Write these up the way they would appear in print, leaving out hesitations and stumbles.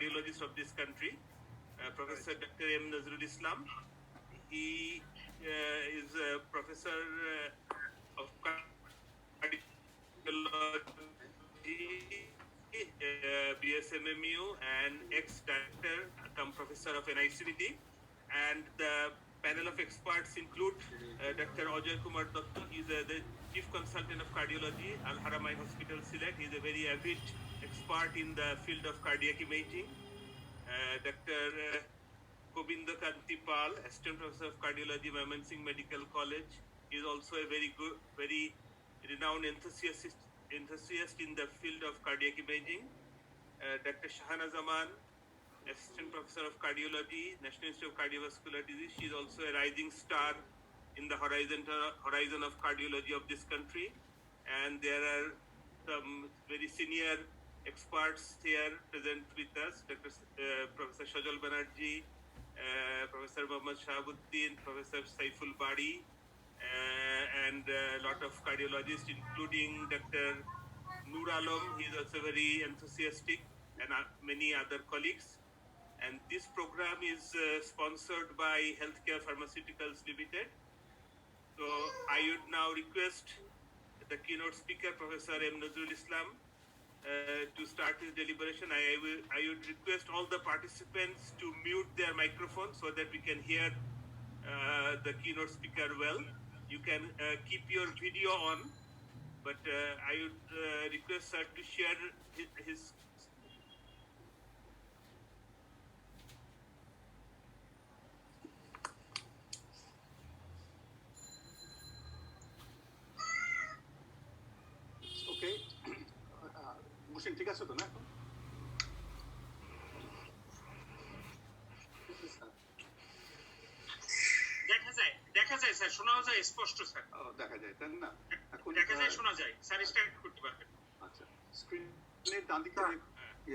cardiologists of this country, Professor Dr. M. Nazrul Islam. He is a professor of cardiology, BSMMU, and ex-director, professor of NICD. And the panel of experts include Dr. Ajay Kumar Datta. He is the Chief Consultant of Cardiology, Al Haramain Hospital, Sylhet. He is a very avid expert in the field of cardiac imaging. Dr. Govinda Kanti Pal, Assistant Professor of Cardiology, Mymensingh Medical College. He is also a very renowned enthusiast in the field of cardiac imaging. Dr. Shahana Zaman, Assistant Professor of Cardiology, National Institute of Cardiovascular Disease. She is also a rising star in the horizon of cardiology of this country. And there are some very senior experts here present with us, Professor Shajal Banerjee, Professor Mohammad Shahabuddin, Professor Saiful Bari, and a lot of cardiologists, including Dr. Noor Alam. He is also very enthusiastic, and many other colleagues. And this program is sponsored by Healthcare Pharmaceuticals Limited. So I would now request the keynote speaker, Professor M. Nazrul Islam, to start his deliberation. I would request all the participants to mute their microphones so that we can hear the keynote speaker well. You can keep your video on, but I would request sir to share his ঠিক আছে তো না এখন দেখা যায় sir, শোনাও যায় স্পষ্ট স্যার। দেখা যায় তাই না? এখন দেখা যায়, শোনা যায় স্যার। স্টার্ট করতে পারবেন? আচ্ছা, স্ক্রিনের ডান দিকে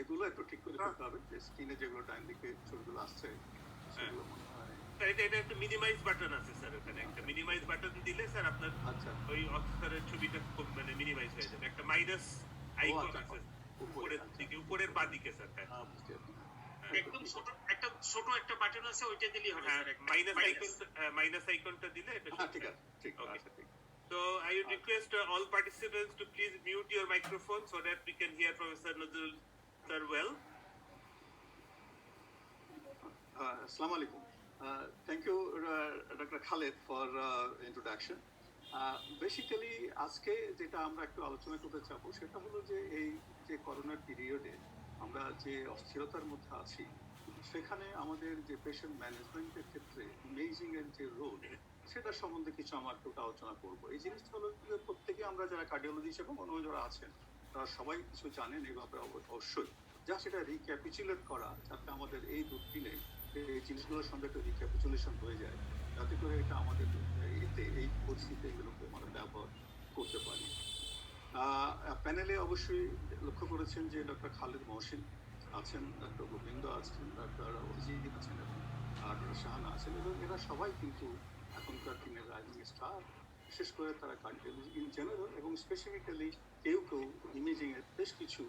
এগুলো একটু ঠিক করে করতে হবে, যে স্ক্রিনে যেগুলো ডান দিকে ছবিগুলো আসছে সেগুলো মনে হয় এটা একটা মিনিমাইজ বাটন আছে স্যার। ওখানে একটা মিনিমাইজ বাটন দিলে স্যার আপনার ওই অক্ষরের ছবিটা মানে মিনিমাইজ হয়ে যাবে। একটা মাইনাস আইকন আছে উপরের বাঁ দিকে স্যার। একদম ছোট একটা বাটন আছে, ওইটা দিলেই হবে স্যার। মাইনাস আইকনটা দিলে এটা ঠিক আছে। ঠিক আছে, ঠিক। So I would request all participants to please mute your microphone so that we can hear Professor Nazrul sir well. Assalamu alaikum. Thank you, Dr. Khaled, for introduction. Basically আজকে যেটা আমরা একটু আলোচনা করতে চাবো সেটা হলো যে এই যে করোনার পিরিয়ডে আমরা যে অস্থিরতার মধ্যে আছি, সেখানে আমাদের যে পেশেন্ট ম্যানেজমেন্টের ক্ষেত্রে ইমেজিং এর যে রোল, সেটা সম্বন্ধে কিছু আমরা একটু আলোচনা করবো। এই জিনিসটা হলো প্রত্যেকে আমরা যারা কার্ডিওলজিস্ট এবং অন্য যারা আছেন তারা সবাই কিছু জানেন এই ব্যাপারে অবশ্যই, যা সেটা রিক্যাপিচুলেট করা, যাতে আমাদের এই দুদিনে এই জিনিসগুলোর সঙ্গে একটা রিক্যাপিচুলেশন হয়ে যায়, যাতে করে এটা আমাদের এতে এই পরিস্থিতিতে এগুলোকে আমরা ব্যবহার করতে পারি। প্যানেলে অবশ্যই লক্ষ্য করেছেন যে ডক্টর খালেদ মহসিন আছেন, ডক্টর গোবিন্দ আছেন, ডক্টর অজিত আছেন এবং ডক্টর শাহানা আছেন, এবং এরা সবাই কিন্তু এখনকার দিনের রাইজিং স্টার। বিশেষ করে তারা কার্ডিওলজি ইন জেনারেল এবং স্পেসিফিক্যালি কেউ ইমেজিংয়ের বেশ কিছু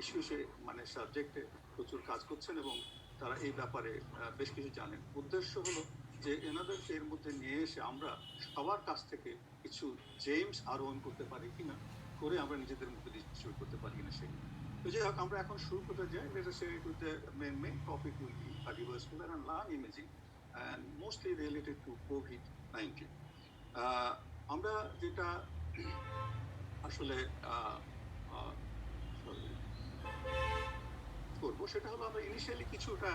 ইস্যুসে মানে সাবজেক্টে প্রচুর কাজ করছেন এবং তারা এই ব্যাপারে বেশ কিছু জানেন। উদ্দেশ্য হলো যে এনাদেরকে এর মধ্যে নিয়ে এসে আমরা সবার কাছ থেকে কিছু জেমস আরোহণ করতে পারি কিনা, করে আমরা নিজেদের মধ্যে ডিস্ট্রিবিউট করতে পারি কিনা সেই। তো যাই হোক, আমরা এখন শুরু করতে যাই। Main topic will be cardiovascular and lung imaging and mostly related to COVID-19. আমরা যেটা আসলে করবো সেটা হলো আমরা ইনিশিয়ালি কিছুটা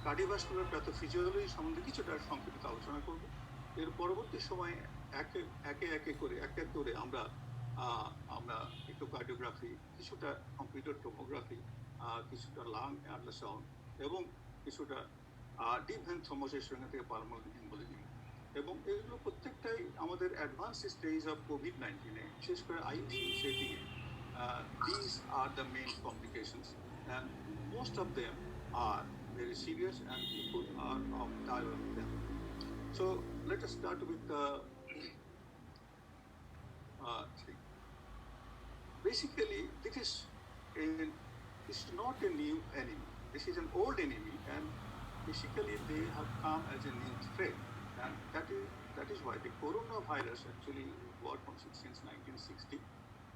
কার্ডিওভাস্কুলার প্যাথোফিজিওলজি সম্বন্ধে কিছুটা সংক্ষিপ্ত আলোচনা করব। এর পরবর্তী সময়ে একে একে করে আমরা ইকোকার্ডিওগ্রাফি, কিছুটা কম্পিউটার টোমোগ্রাফি, কিছুটা লাং আল্ট্রাসাউন্ড এবং কিছুটা ডিপ ভেন থ্রম্বোসিস থেকে পালমোনারি এম্বোলিজম, এবং এগুলো প্রত্যেকটাই আমাদের অ্যাডভান্স স্টেজ অফ COVID-19 বিশেষ করে আইসিইউ সেটিংয়ে these are the main complications and most of them are very serious and people are tired of them. So let us start with the basically this is This is not a new enemy. This is an old enemy, and basically they have come as a new threat. And that is why the coronavirus actually worked on since 1960.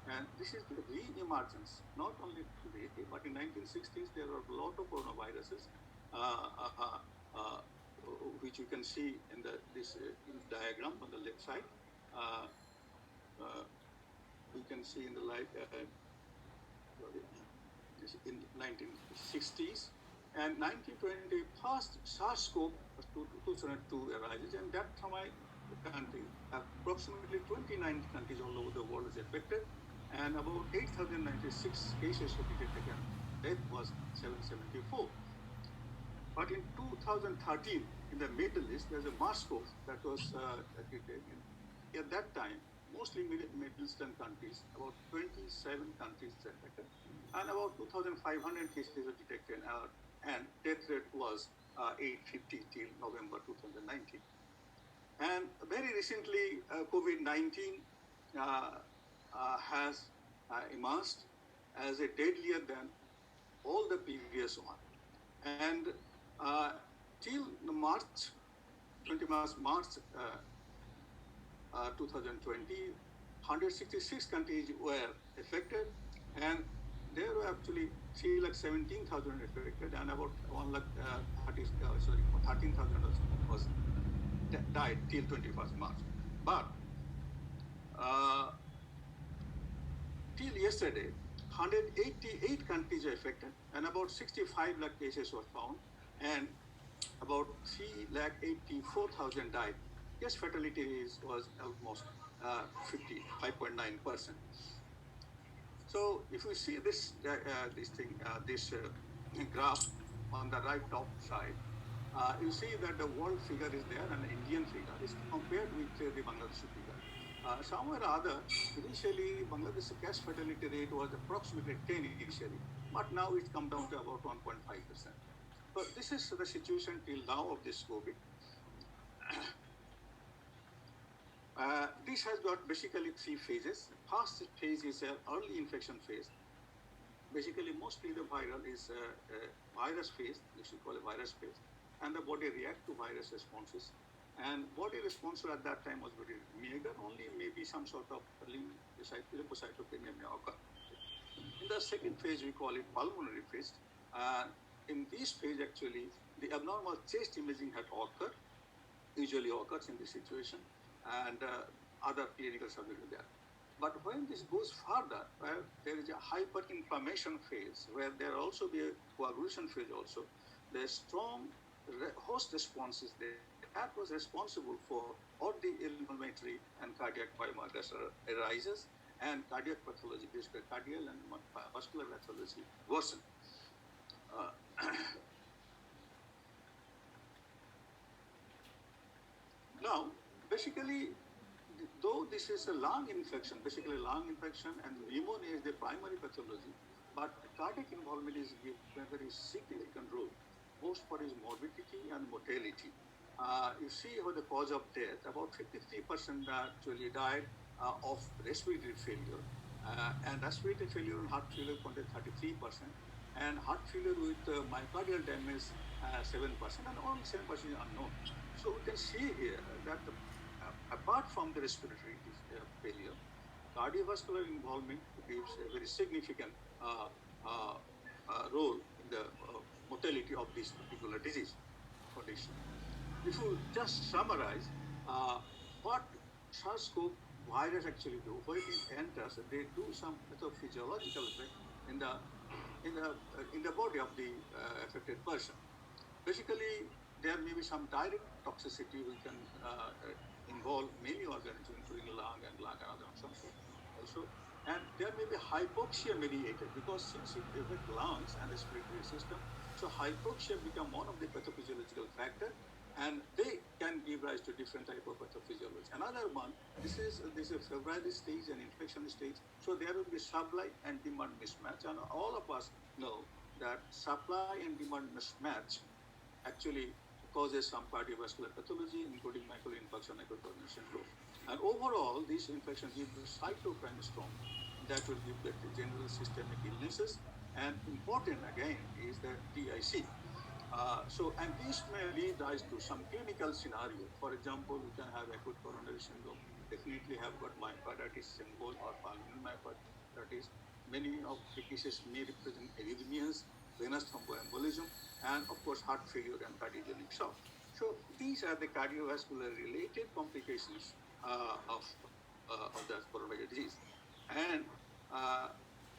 And this is the re-emergence, not only today, but in 1960s there were a lot of coronaviruses, uh, uh, uh, which you can see in this in diagram on the left side. Uh, uh, you can see in the light in 1960s, and 1920 first SARS-CoV-2 arises, and that time country, approximately 29 countries all over the world is affected, and about 8,096 cases were detected, and death was 774. But in 2013, in the Middle East, there's a MERS-CoV that was detected. At that time, mostly Middle Eastern countries, about 27 countries affected, and about 2,500 cases were detected, and death rate was 850 till November 2019. And very recently, COVID-19 has emerged as a deadlier than all the previous one. And till March 2020, 166 countries were affected, and there were actually 3,17,000 affected, and about 13,000 was died till 21st March. But till yesterday, 188 countries are affected, and about 65 lakh cases were found, and about 3,84,000 died. Case fatality was almost 55.9%. So if we see this graph on the right top side, you see that the world figure is there and the Indian figure is compared with the Bangladeshi figure. Somewhere or other, initially Bangladesh's case fatality rate was approximately 10 initially, but now it's come down to about 1.5%. So this is the situation till now of this COVID. This has got basically three phases. First phase is an early infection phase. Basically, mostly the viral is a virus phase, which we call a virus phase, and the body react to virus responses. And body response at that time was very meager, only maybe some sort of lymphocytopenia may occur. In the second phase, we call it pulmonary phase. In this phase, actually, the abnormal chest imaging had occurred, usually occurs in this situation, and other clinical subjects are there. But when this goes further, where there is a hyperinflammation phase, where there also be a coagulation phase also, the strong host response is there. That was responsible for all the inflammatory and cardiac biomarkers arises, and cardiac pathology, basically cardiac and vascular pathology worsen. Now, basically, though this is a lung infection, basically lung infection and pneumonia is the primary pathology, but cardiac involvement is given a very significant role, both for its morbidity and mortality. You see how the cause of death, about 53% actually died of respiratory failure, and respiratory failure and heart failure contain 33%, and heart failure with myocardial damage 7%, and only 7% is unknown. So we can see here that apart from the respiratory failure, cardiovascular involvement gives a very significant role in the mortality of this particular disease condition. If you just summarize what SARS-CoV virus actually do, when it enters, they do some pathophysiological effect in the body of the affected person. Basically, there may be some direct toxicity which can involve many organs, including lung and other organs also. And there may be hypoxia mediated, because since it affects lungs and respiratory system, so hypoxia become one of the pathophysiological factor, and they can give rise to different type of pathophysiology. Another one, this is a febrile stage and infection stage, so there will be supply and demand mismatch, and all of us know that supply and demand mismatch actually causes some cardiovascular pathology, including myocardial infarction, myocardial syndrome. And overall, these infections give the cytokine storm that will give the general systemic illnesses, And important again is the DIC. And this may lead us to some clinical scenario. For example, we can have acute coronary syndrome, definitely have got myocarditis symbol or pulmonary myocarditis. Many of the cases may represent arrhythmias, venous thromboembolism, and of course heart failure and cardiogenic shock. So these are the cardiovascular related complications of the coronary disease. And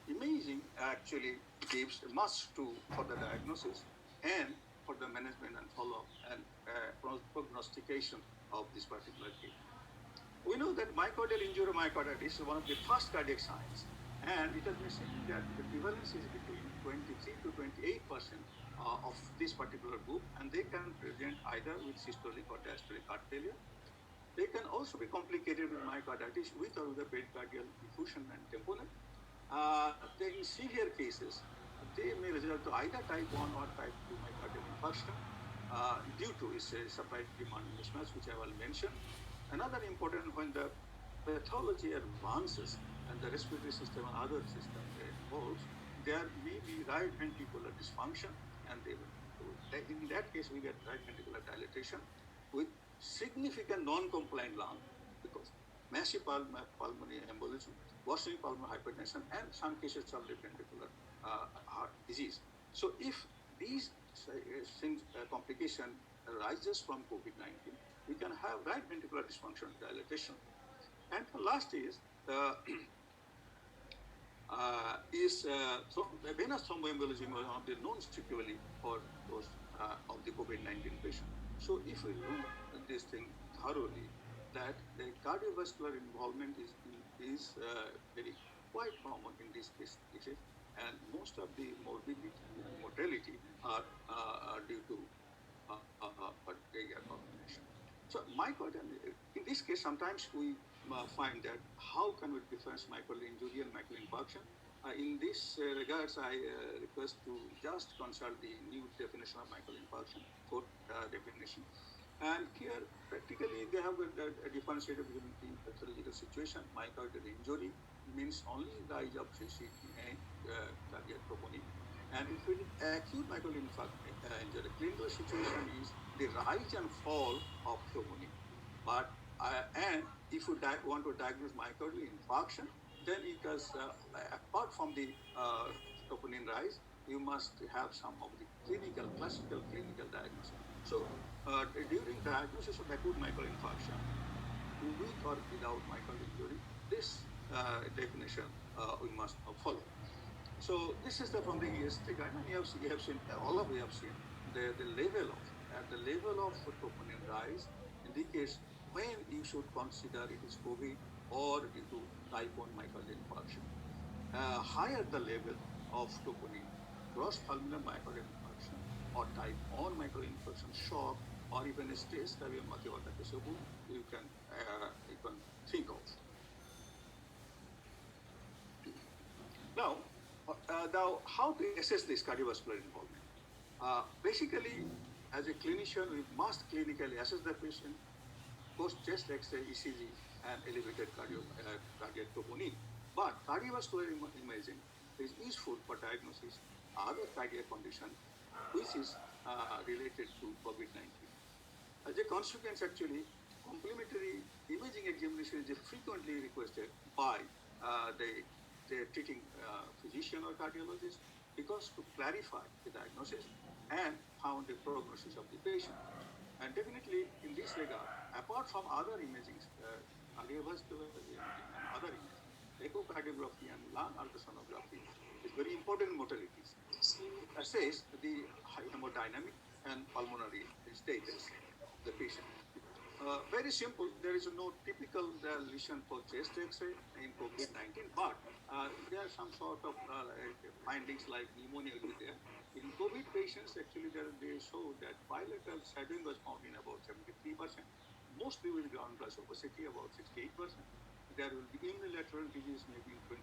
imaging actually gives a must to for the diagnosis and for the management and follow-up and prognostication of this particular case. We know that myocardial injury or myocarditis is one of the first cardiac signs, and it has been seen that the prevalence is between 23 to 28% of this particular group, and they can present either with systolic or diastolic heart failure. They can also be complicated with myocarditis with or without pericardial effusion and tamponade. In severe cases, they may result to either type 1 or type 2 myocardial infarction due to its supply-demand mismatch, which I will mention. Another important, when the pathology advances and the respiratory system and other system involves, there may be right ventricular dysfunction, and in that case we get right ventricular dilatation with significant non-compliant lung because massive pulmonary embolism, worsening pulmonary hypertension, and some cases of left ventricular heart disease. So if these complication arises from COVID-19, we can have right ventricular dysfunction dilatation. And the last is venous thromboembolism, one of the known sequelae for those of the COVID-19 patient. So if we do this thing thoroughly, that the cardiovascular involvement is very quite common in these cases, and most of the morbidity and mortality are due to combination. So myocardial, in this case, sometimes we find that how can we difference myocardial injury and myocardial infarction? In this regards, I request to just consult the new definition of myocardial infarction, fourth definition. And here, practically, they have a differentiated between the pathological situation. Myocardial injury means only rise of CCTA, cardiac troponin. And if it is acute myocardial injury, clinical situation is the rise and fall of troponin. But and if you want to diagnose myocardial infarction, then it is apart from the troponin rise, you must have some of the classical clinical diagnosis. So during diagnosis of acute myocardial infarction, with or without myocardial injury, this definition we must follow. So this is from the EST guideline. You have seen, all of you have seen the level of troponin rise indicates when you should consider it is COVID or due to type 1 myocardial infarction. Higher the level of troponin, gross pulmonary myocardial infarction, or type 1 myocardial infarction, shock, or even a stress you can think of. Now, how to assess this cardiovascular involvement? Basically, as a clinician, we must clinically assess the patient, post chest X-ray, ECG, and elevated cardiac troponin. But cardiovascular imaging is useful for diagnosis other cardiac condition, which is related to COVID-19. As a consequence, actually, complementary imaging examination is frequently requested by the treating physician or cardiologist because to clarify the diagnosis and found the prognosis of the patient. And definitely in this regard, apart from other imaging, cardiovascular imaging and other imaging, echocardiography and lung ultrasonography is very important modalities to assess the hemodynamic and pulmonary status of the patient. Very simple, there is no typical lesion for chest X-ray in COVID-19, but there are some sort of findings like pneumonia will be there. In COVID patients, actually, they show that bilateral shadowing was found in about 73%, mostly with ground glass opacity, about 68%. There will be unilateral disease maybe in 25%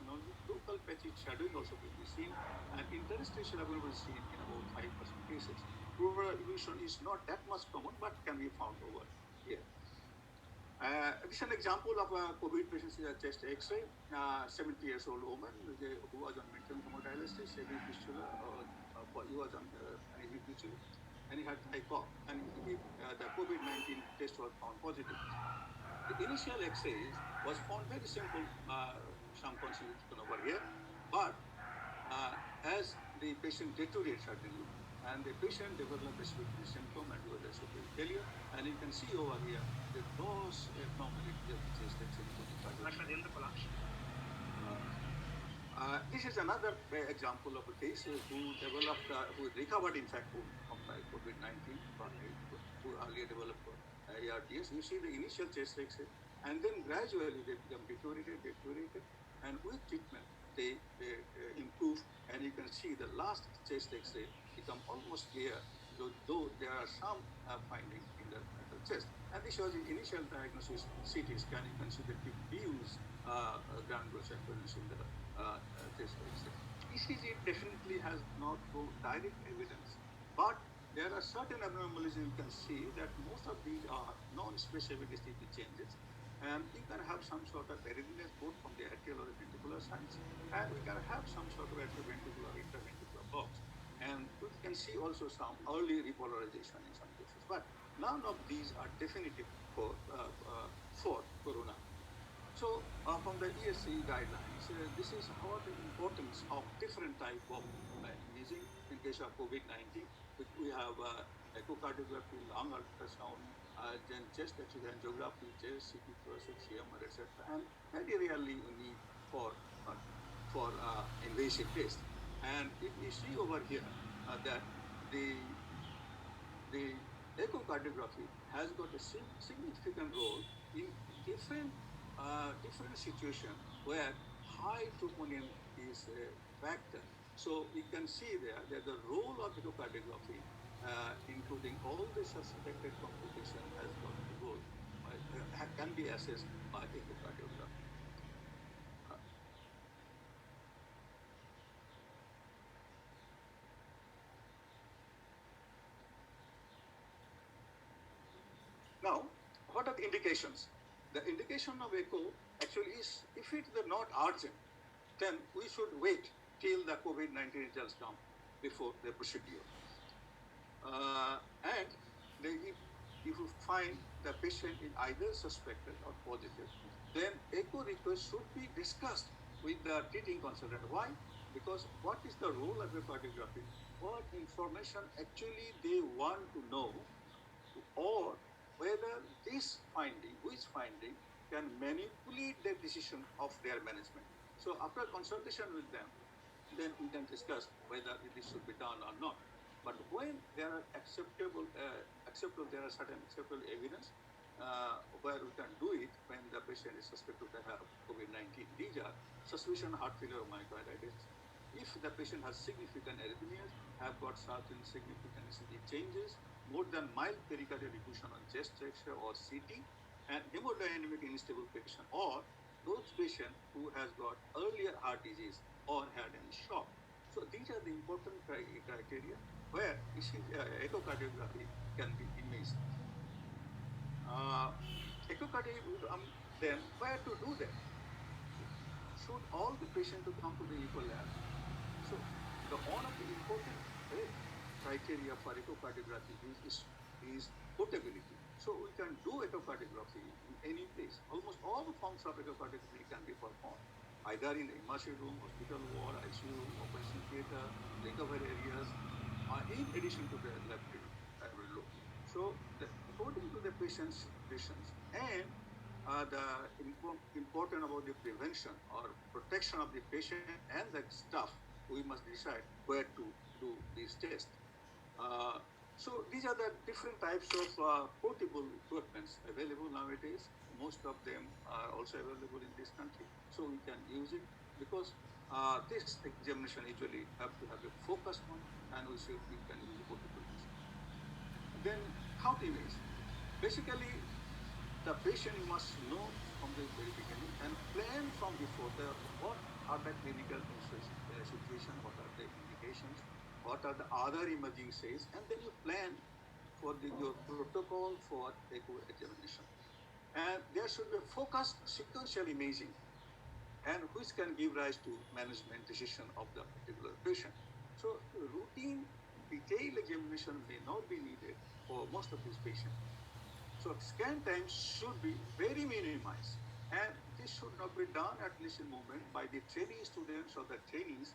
only. Local patchy shadowing also will be seen, and interstitial abdomen will be seen in about 5% cases. Pleural effusion is not that much common, but can be found over here. This is an example of a COVID patient chest X-ray. 70 years old woman who was on mental hemodialysis, heavy fistula, he was on an heavy fistula, and he had high cough, and the COVID-19 test was found positive. The initial X-rays was found very simple, some consideration over here, but as the patient deteriorated suddenly, and the patient developed respiratory symptom and was respiratory failure, and you can see over here the gross abnormality of the chest X-ray, including cardiac. This is another example of a case who developed, who recovered, in fact, from COVID-19, who earlier developed ARDS. You see the initial chest X-ray, and then gradually they become deteriorated, and with treatment they improve, and you can see the last chest X-ray become almost clear, though there are some findings in the chest. And this was the initial diagnosis, CT scan. You can see the diffuse granular circulation in the chest X-ray. ECG definitely has not direct evidence, but there are certain abnormalities you can see that most of these are non-specific CT changes, and we can have some sort of arrhythmias both from the atrial or the ventricular sides, and we can have some sort of atrioventricular, intraventricular blocks, and we can see also some early repolarization in some cases, but none of these are definitive for corona. So from the ESC guidelines, this is how the importance of different type of imaging in case of COVID-19, which we have echocardiography, lung ultrasound, then chest X-ray, angiography, chest CT, thoracic, CMR, etc. And very rarely you need for invasive test. And if you see over here that the echocardiography has got a significant role in different situation where high troponin is a factor. So we can see there that the role of echocardiography, including all the suspected complication, has got a role, can be assessed by echocardiography. Now, what are the indications? The indication of echo actually is, if it is not urgent, then we should wait till the COVID-19 results come before the procedure. And if you find the patient is either suspected or positive, then echo request should be discussed with the treating consultant. Why? Because what is the role of echocardiography? What information actually they want to know, or whether this finding, which finding, can manipulate the decision of their management. So after consultation with them, then we can discuss whether this should be done or not. But when there are there are certain acceptable evidence where we can do it when the patient is suspected to have COVID-19. These are suspicion heart failure or myocarditis. If the patient has significant arrhythmias, have got certain significant ECG changes, more than mild pericardial effusion on chest X-ray or CT, and hemodynamic unstable patient, or those patients who has got earlier heart disease or had any shock. So these are the important criteria where echocardiography can be imaged. Echocardiography, then where to do that? Should all the patients to come to the echo lab? So one of the important criteria for echocardiography is portability. So we can do echocardiography in any place. Almost all forms of echocardiography can be performed, either in the emergency room, hospital ward, ICU, operation theater, recovery areas, in addition to the laboratory load. So according to the patient's situations and the important about the prevention or protection of the patient and the staff, we must decide where to do these tests. So these are the different types of portable equipments available nowadays. Most of them are also available in this country, so we can use it because this examination usually have to have a focused one, and we can use the portable ones. Then how to image? Basically, the patient must know from the very beginning and plan from before what are the clinical situation, what are the indications, what are the other imaging says, and then you plan for your protocol for echo examination. And there should be focused sequential imaging, and which can give rise to management decision of the particular patient. So routine detailed examination may not be needed for most of these patients. So scan time should be very minimized, and this should not be done at least in moment by the trainee students or the trainees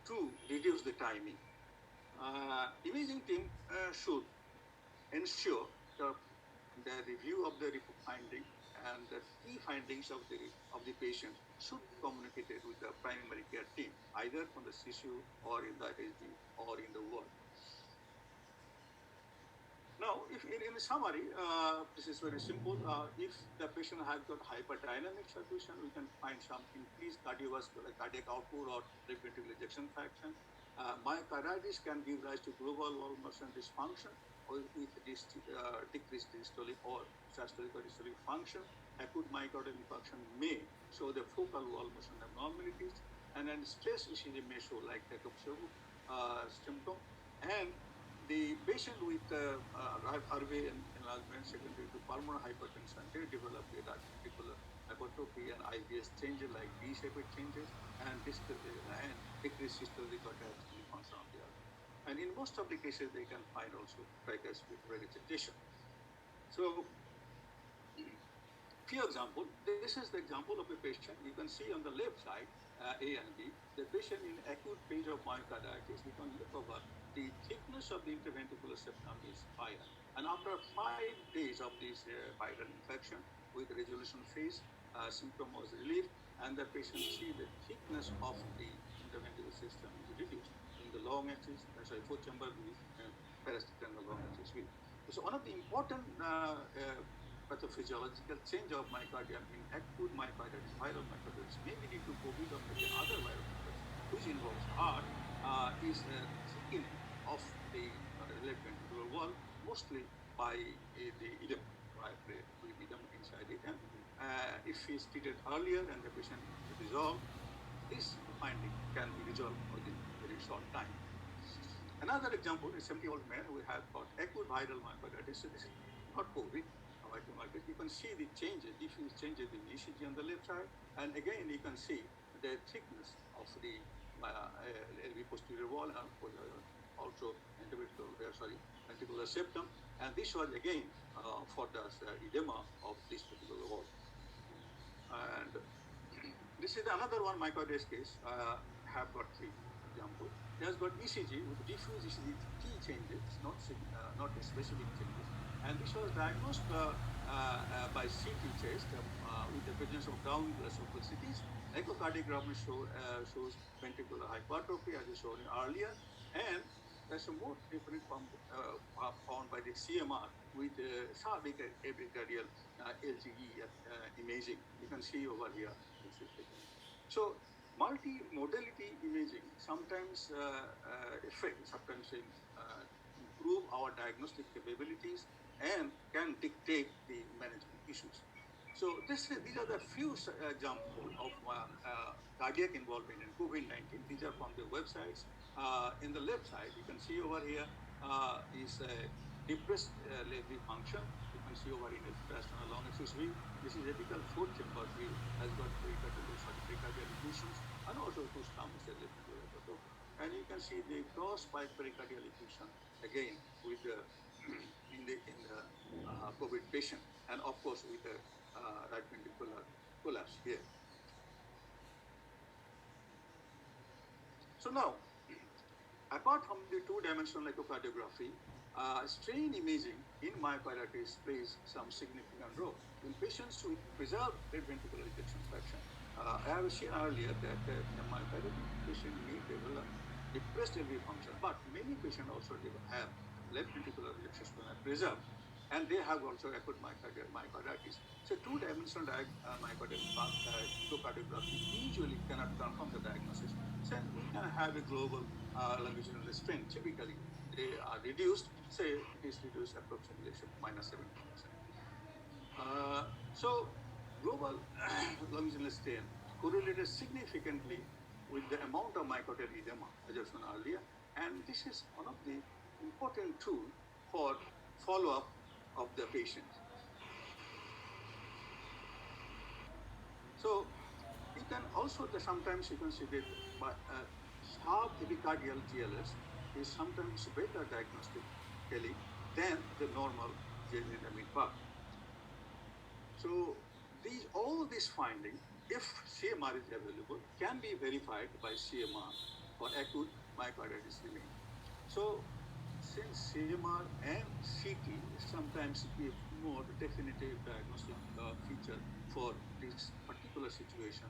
to reduce the timing. Imaging team should ensure the review of the finding and the key findings of the patient should be communicated with the primary care team, either from the CCU or in the SD or in the ward. Now, if in summary, this is very simple. If the patient has got hyperdynamic circulation, we can find some increased cardiovascular cardiac output or left ventricular ejection fraction. Myocarditis can give rise to global wall motion dysfunction or with decreased systolic or systolic or systolic function. Acute myocardial infarction may show the focal wall motion abnormalities, and then stress ECG may show like tachypsy symptom, and the patient with RV enlargement secondary to pulmonary hypertension, they develop a right ventricular hypertrophy and IVS changes like D-shaped changes and decreased systolic or diastolic function of the other. And in most of the cases, they can find also tricuspid regurgitation. So, few example. This is the example of a patient. You can see on the left side, A and B, the patient in acute phase of myocarditis. We can look over the thickness of the interventricular septum is higher. And after 5 days of this viral infection with resolution phase, symptom was relieved, and the patient see the thickness of the interventricular system is reduced in the long axis, fourth chamber view, and parasternal and the long axis view. So one of the important pathophysiological change of myocardium in acute myocarditis, viral myocarditis, maybe due to COVID or maybe other viral infections, which involves heart, is thickening of the left ventricular wall, mostly by the edema, right? With edema inside it. And if it's treated earlier and the patient is resolved, this finding can be resolved within a very short time. Another example is 70-year-old man who have got acute viral myocarditis. So this is not COVID. You can see the changes, diffuse changes in ECG on the left side, and again you can see the thickness of the LV posterior wall and also ventricular septum, and this was again for the edema of this particular wall. And this is another one myocarditis case. Have got 3 example. He has got ECG with diffuse ECG key changes, not specific changes. And this was diagnosed by CT test with the presence of ground cities. Echocardiogram shows ventricular hypertrophy as I showed earlier, and there's a more different found by the CMR with subepicardial LGE imaging. You can see over here. So multimodality imaging sometimes sometimes improve our diagnostic capabilities and can dictate the management issues. So these are the few examples of cardiac involvement in COVID-19. These are from the websites. In the left side, you can see over here is depressed LV function. You can see over in the parasternal long axis view. This is apical fourth chamber view, has got pericardial effusions and also two stumps. And you can see the cross pericardial effusion again with the in the COVID patient, and of course with the right ventricular collapse here. So now, apart from the two-dimensional echocardiography, strain imaging in myocarditis plays some significant role. In patients with preserved left ventricular ejection fraction, I have seen earlier that the myocarditis patient may develop depressed LV function, but many patients also have left ventricular ejection fraction preserved, and they have also acute myocarditis. So two-dimensional echocardiography usually cannot confirm the diagnosis. So we can have a global longitudinal strain. Typically, they are reduced. Say it is reduced approximately -70%. So global longitudinal strain correlated significantly with the amount of myocardial edema, as I mentioned earlier, and this is one of the important tools for follow-up of the patient. So you can also sometimes you can see that sharp epicardial GLS is sometimes better diagnostically than the normal GLS in the mid part. So all these findings, if CMR is available, can be verified by CMR for acute myocarditis remain. So since CMR and CT sometimes give more definitive diagnostic feature for this particular situation,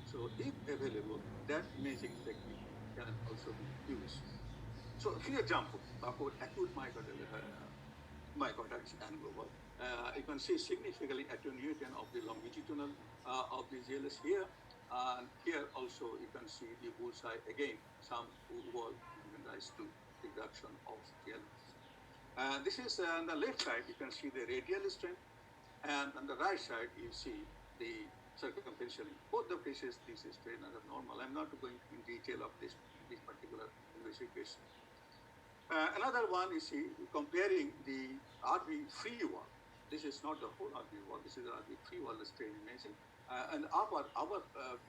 so if available, that imaging technique can also be used. So a few examples about acute myocarditis and global. You can see significantly attenuation of the longitudinal of the GLS here. And here also you can see the bullseye again, some wall giving rise to reduction of GLS. This is on the left side, you can see the radial strain, and on the right side, you see the circumferential. Both the cases, this strain are normal. I'm not going in detail of this particular investigation. Another one is comparing the RV free wall. This is not the whole RV wall. This is RV free wall strain imaging. And our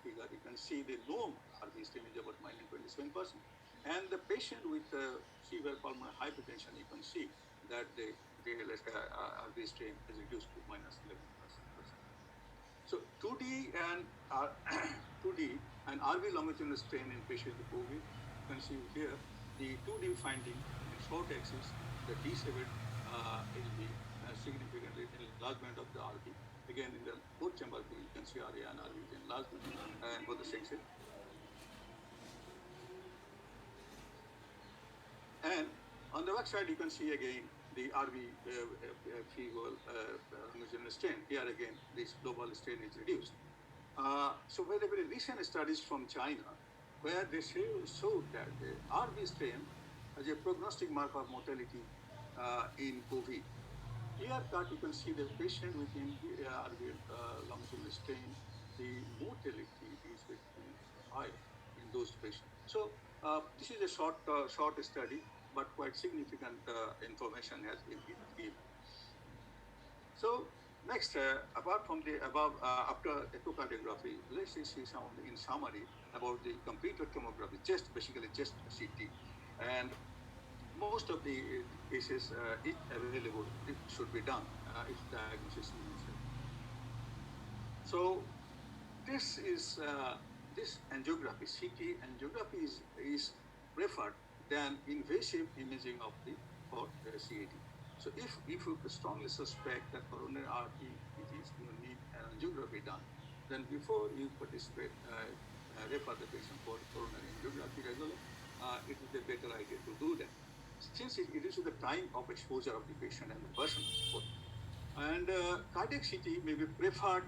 figure, you can see the norm RV strain is about -27%. And the patient with severe pulmonary hypertension, you can see that the RV strain is reduced to -11%. So 2D and 2D and RV longitudinal strain in patients with COVID, you can see here the 2D finding in short axis, the D7 is the significantly enlargement of the RV. Again, in the both chamber view, you can see RA and RV enlargement and both the sexes. And on the back side, you can see again the RV feeble longitudinal strain. Here again, this global strain is reduced. So very, very recent studies from China, where they showed that the RV strain as a prognostic marker of mortality in COVID. Here you can see the patient with RV longitudinal strain, the mortality is very high in those patients. So this is a short study, but quite significant information has been given. So next, apart from the above, after echocardiography, let's see some in summary about the computer tomography, basically just CT, and most of the cases, if available, it should be done if diagnosis is necessary. So this is this angiography, CT angiography is preferred than invasive imaging of the CAD. So if you strongly suspect that coronary artery disease, you need an angiography done, then before you participate, refer the patient for coronary angiography regularly, it is a better idea to do that. Since it is the time of exposure of the patient and the person. And cardiac CT may be preferred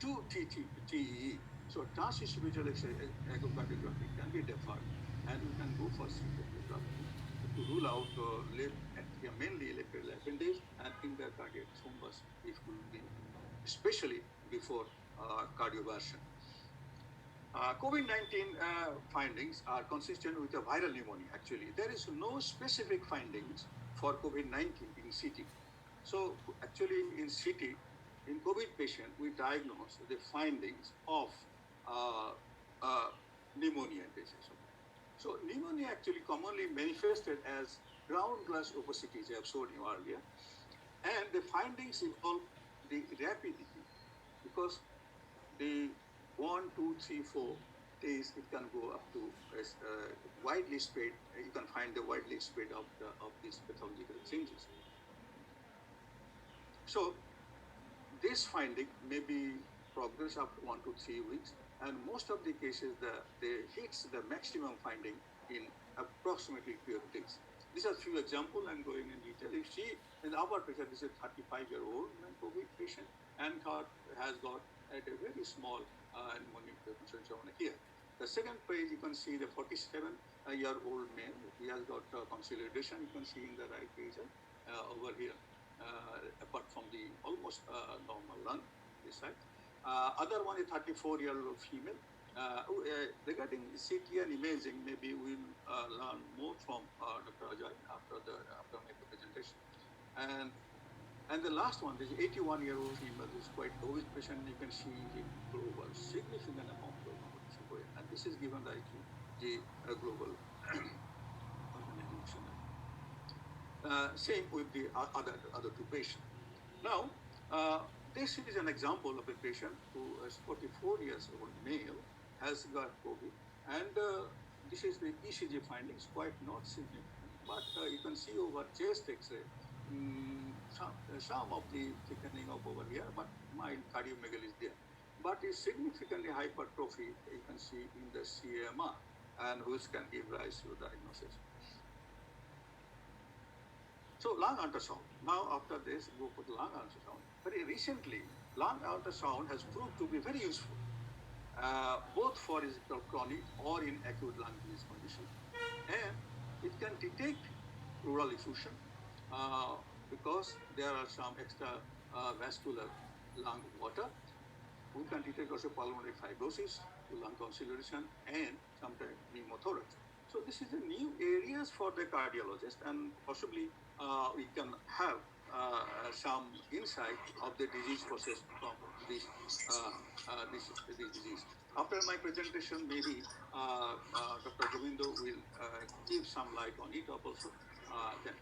to TEE. So transvisual echocardiography can be deferred, and we can go for CT angiography to rule out left atrium, mainly left appendage and intracardiac thrombus, if could be, especially before cardiovascular. COVID-19 findings are consistent with a viral pneumonia. Actually, there is no specific findings for COVID-19 in CT. So actually in CT, in COVID patient, we diagnose the findings of pneumonia patients. So pneumonia actually commonly manifested as ground glass opacity, as I have shown you earlier. And the findings involve the rapidity, because the 1, 2, 3, 4 days it can go up to widely spread. You can find the widely spread of these pathological changes. So this finding may be progress up to 1 to 3 weeks, and most of the cases they hits the maximum finding in approximately 12 days. These are few examples. I'm going in detail. You see, in our patient, this is a 35-year-old COVID patient, and has got at a very small pneumonia concentration here. The second page, you can see the 47-year-old male. He has got consolidation. You can see in the right region over here, apart from the almost normal lung, this side. Other one is 34-year-old female. Regarding CT and imaging, maybe we'll learn more from Dr. Ajay after my presentation. And the last one, this 81-year-old female is quite obese patient. You can see the global significant amount of sugar, and this is given rise to the global organization. Same with the other two patients. Now, this is an example of a patient who is 44 years old male, has got COVID, and this is the ECG findings, quite not significant, but you can see over chest X-ray, some of the thickening of over here, but mild cardiomegaly is there. But is significantly hypertrophy, you can see in the CMR, and which can give rise to diagnosis. So lung ultrasound. Now after this, go for the lung ultrasound. Very recently, lung ultrasound has proved to be very useful, both for chronic or in acute lung disease condition, and it can detect pleural effusion because there are some extra vascular lung water. We can detect also pulmonary fibrosis, lung consolidation, and sometimes pneumothorax. So this is a new areas for the cardiologist, and possibly we can have some insight of the disease process from this disease. After my presentation, maybe Dr. Govindo will give some light on it also. Then.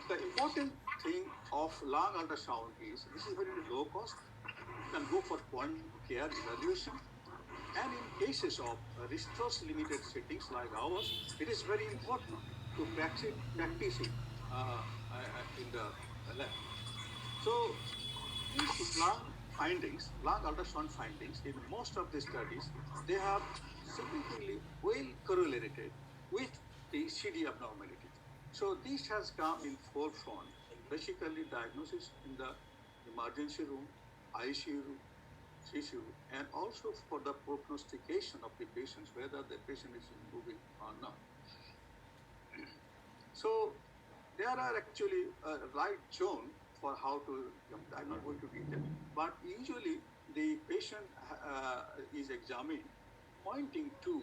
The important thing of lung ultrasound is this is very low cost. You can go for point care evaluation. And in cases of resource limited settings like ours, it is very important to practice it in the lab. So these lung ultrasound findings in most of the studies, they have significantly well correlated with the CD abnormality. So this has come in forefront, basically diagnosis in the emergency room, ICU room, CCU, and also for the prognostication of the patients, whether the patient is improving or not. So there are actually a right zone for how to, I'm not going to detail, but usually the patient is examined pointing to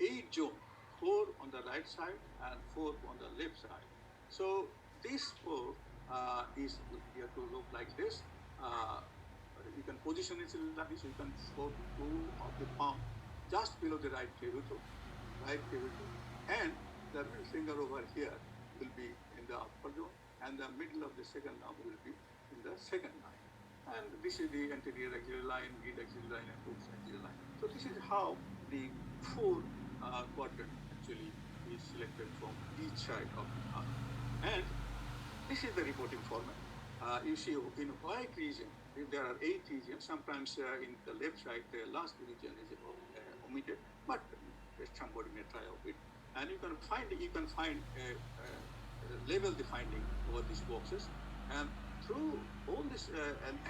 8 zones, 4 on the right side and 4 on the left side. So this 4 is here to look like this. You can position it like this. You can go to of the palm just below the right clavicle, and the middle finger over here will be in the upper zone, and the middle of the second arm will be in the second line. And this is the anterior axillary line, mid axillary line, and post axillary line. So this is how the 4 quadrant actually is selected from each side of the arm. And this is the reporting format. You see in white region, there are 8 regions. Sometimes in the left side, the last region is omitted, but somebody may try of it. And you can find label the finding over these boxes, and through all this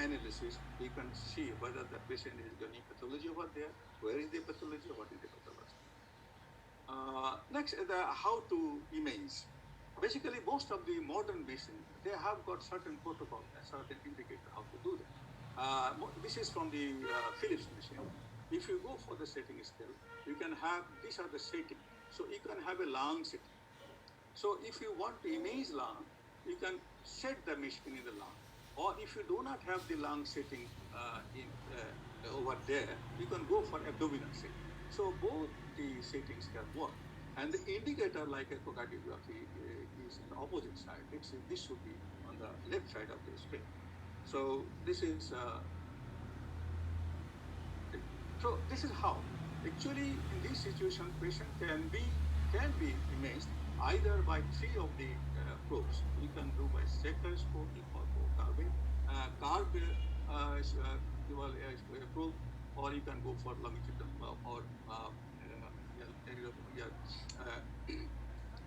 analysis, you can see whether the patient is getting pathology over there, where is the pathology, what is the pathology. Next, how to image. Basically, most of the modern medicine, they have got certain protocol, certain indicator how to do that. This is from the Philips machine. If you go for the setting scale, you can have, these are the settings. So you can have a lung setting. So if you want to image lung, you can set the machine in the lung. Or if you do not have the lung setting over there, you can go for abdominal setting. So both the settings can work. And the indicator, like echocardiography, is on the opposite side. This should be on the left side of the screen. So this is how. Actually, in this situation, patient can be imaged either by 3 of the probes. You can do by spectroscope or carbon probe, or you can go for longitudinal or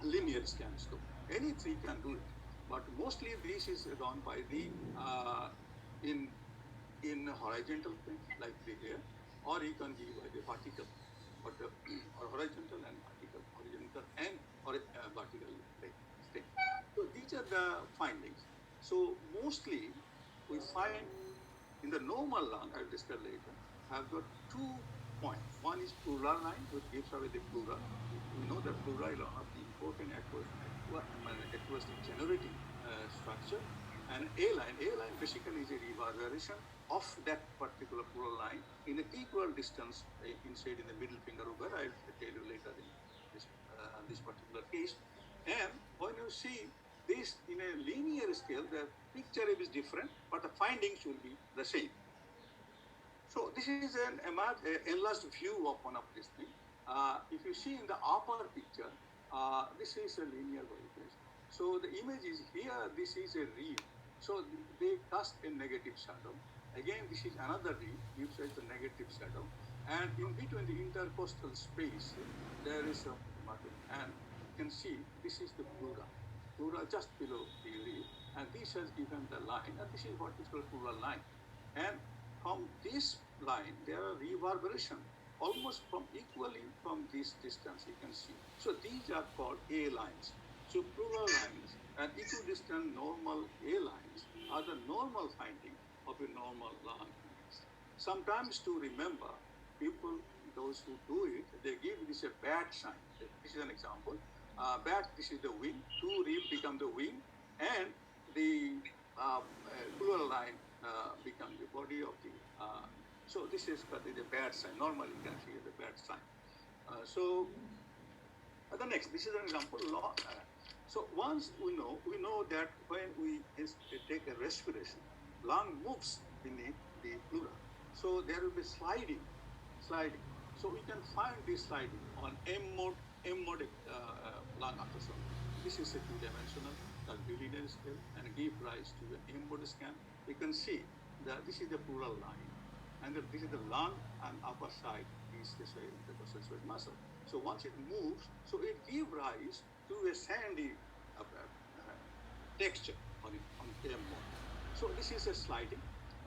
linear scan scope. Any 3 can do it, but mostly this is done by the in horizontal plane like the here, or you can give by the vertical, or horizontal and vertical, or vertical plane. So these are the findings. So mostly we find in the normal lung, I'll discuss later, have got 2 points. One is pleural line, which gives away the pleural. We know that pleural is one of the important aqueous generating structure. And A line basically is a reverberation of that particular pleural line in an equal distance inside in the middle finger over. I'll tell you later in this particular case. And when you see this in a linear scale, the picture is different, but the findings will be the same. So this is an enlarged view of one of this thing. If you see in the upper picture, this is a linear vertical. So the image is here, this is a reed. So they cast a negative shadow. Again, this is another reed, gives us a negative shadow. And in between the intercostal space, there is a margin. And you can see this is the pleura just below the reed. And this has given the line, and this is what is called pleural line. And from this line, there are reverberation almost from equally from this distance, you can see. So these are called A lines. So pleural lines and equidistant normal A lines are the normal finding of a normal lung image. Sometimes to remember, people, those who do it, they give this a bat sign. This is an example. Bat, this is the wing, two ribs become the wing, and the pleural line become the body of the, so this is the bat sign. Normally you can see the bat sign. The next, this is an example. So once we know that when we take a respiration, lung moves beneath the pleura. So there will be sliding. So we can find this sliding on M-mode lung ultrasound. This is a two-dimensional bilinear scale and give rise to the M-mode scan. You can see that this is the pleural line, and this is the lung, and upper side is the intercostal muscle. So once it moves, so it gives rise to a sandy texture on M-mode. So this is a sliding,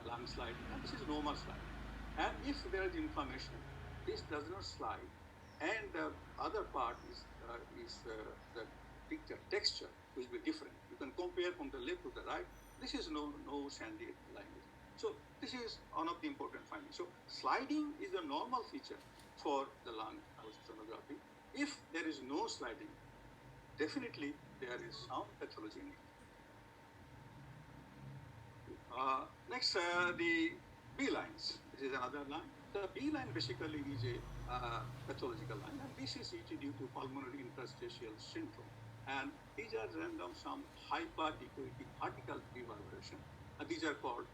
a lung sliding, and this is normal sliding. And if there is inflammation, this does not slide, and the other part is the picture texture will be different. You can compare from the left to the right. This is no sandy line. So this is one of the important findings. So sliding is a normal feature for the lung sonography. If there is no sliding, definitely there is some pathology in it. Next, the B lines. This is another line. The B line basically is a pathological line, and this is usually due to pulmonary interstitial syndrome. And these are random some hyper-echoic vertical reverberation. And these are called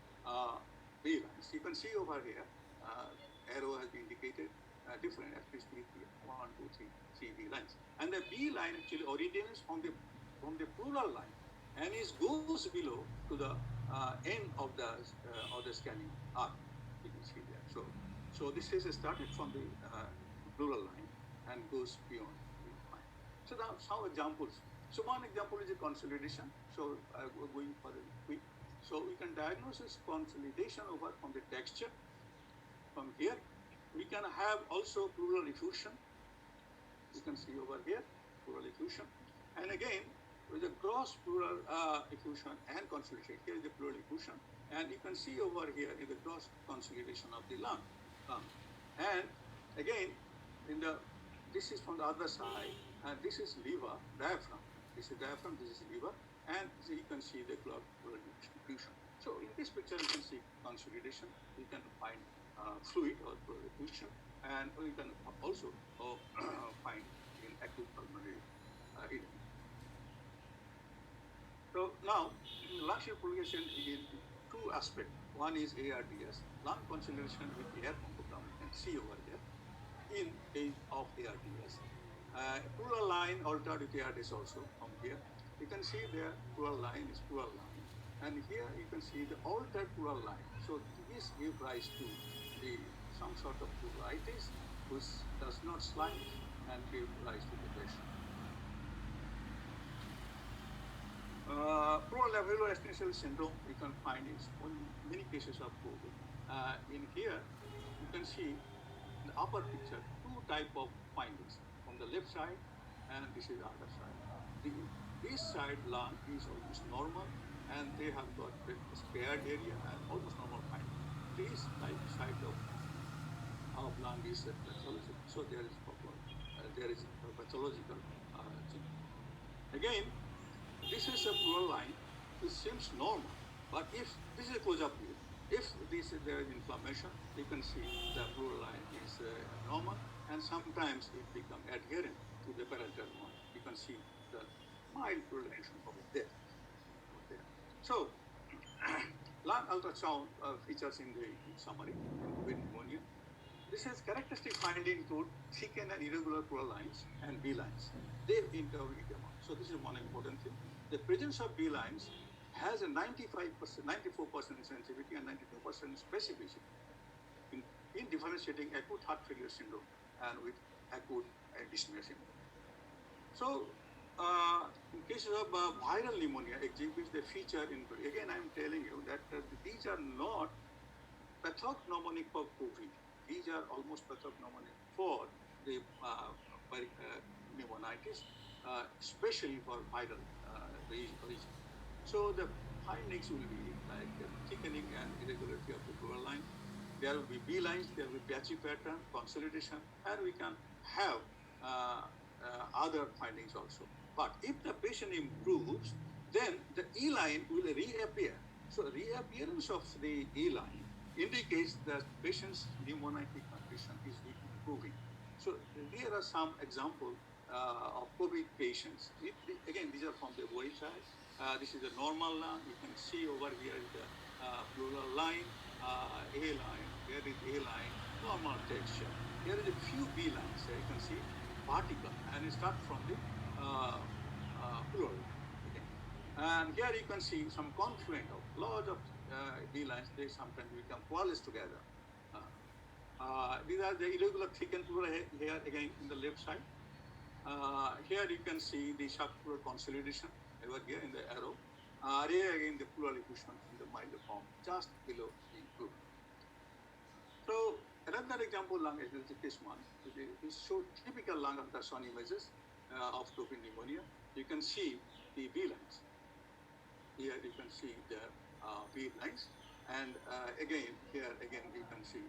B lines. You can see over here, arrow has indicated different, at least 1, 2, 3 B lines. And the B line actually originates from the pleural line and goes below to the end of the scanning arc. You can see there. So this is started from the pleural line and goes beyond the line. So now some examples. So one example is a consolidation. So we're going for a quick. So we can diagnose this consolidation over from the texture. From here, we can have also pleural effusion. You can see over here, pleural effusion. And again, with the cross pleural effusion and consolidation. Here is the pleural effusion. And you can see over here in the cross consolidation of the lung. And again, this is from the other side, and this is liver, diaphragm. This is diaphragm, this is liver, and so you can see the pleural effusion. So in this picture, you can see consolidation. You can find fluid or pleural effusion, and you can also find in acute pulmonary edema. So now, lung shift prolongation is two aspects. One is ARDS, lung consolidation with air pumpogram. You can see over there in case of ARDS. Pleural line altered with ARDS also from here. You can see there pleural line is pleural line. And here you can see the altered pleural line. So this gives rise to some sort of pleuritis which does not slide and give rise to depression. Pleural alveolar extension syndrome you can find in many cases of COVID. In here, you can see in the upper picture two type of findings from the left side, and this is the other side. This side lung is almost normal, and they have got a spared area and almost normal finding. This side of lung is pathological, so there is a pathological change. Again, this is a pleural line which seems normal, But if this is a close-up view, if there is inflammation, you can see the pleural line is normal, and sometimes it becomes adherent to the parental one. You can see the mild proliferation over there. So, lung ultrasound features in the summary in COVID pneumonia. This has characteristic finding include thickened and irregular pleural lines and B lines. They interval edema. So this is one important thing. The presence of B lines has a 95%, 94% sensitivity and 92% specificity in differentiating acute heart failure syndrome and with acute dyspnea syndrome. So, in cases of viral pneumonia exhibits the feature include, again I am telling you that these are not pathognomonic for COVID. These are almost pathognomonic for the pneumonitis, especially for viral origin. So the findings will be like thickening and irregularity of the pleural line. There will be B lines, there will be patchy pattern, consolidation, and we can have other findings also. But if the patient improves, then the E line will reappear. So reappearance of the E line indicates that patient's pneumonitis condition is improving. So here are some examples of COVID patients. Again, these are from the website. This is a normal lung. You can see over here is the pleural line, A line. Here is A line, normal texture. Here is a few B lines. You can see particle, and it starts from the pleural. Okay. And here you can see some confluent of lots of B lines. They sometimes become coalesced together. These are the irregular thickened pleural here again in the left side. Here you can see the subpleural consolidation over here in the arrow. Here again the pleural effusion in the milder form just below the pleural. So another example lung is this one. This shows typical lung ultrasound images of COVID pneumonia. You can see the B lines. Here you can see the B lines, and again here again you can see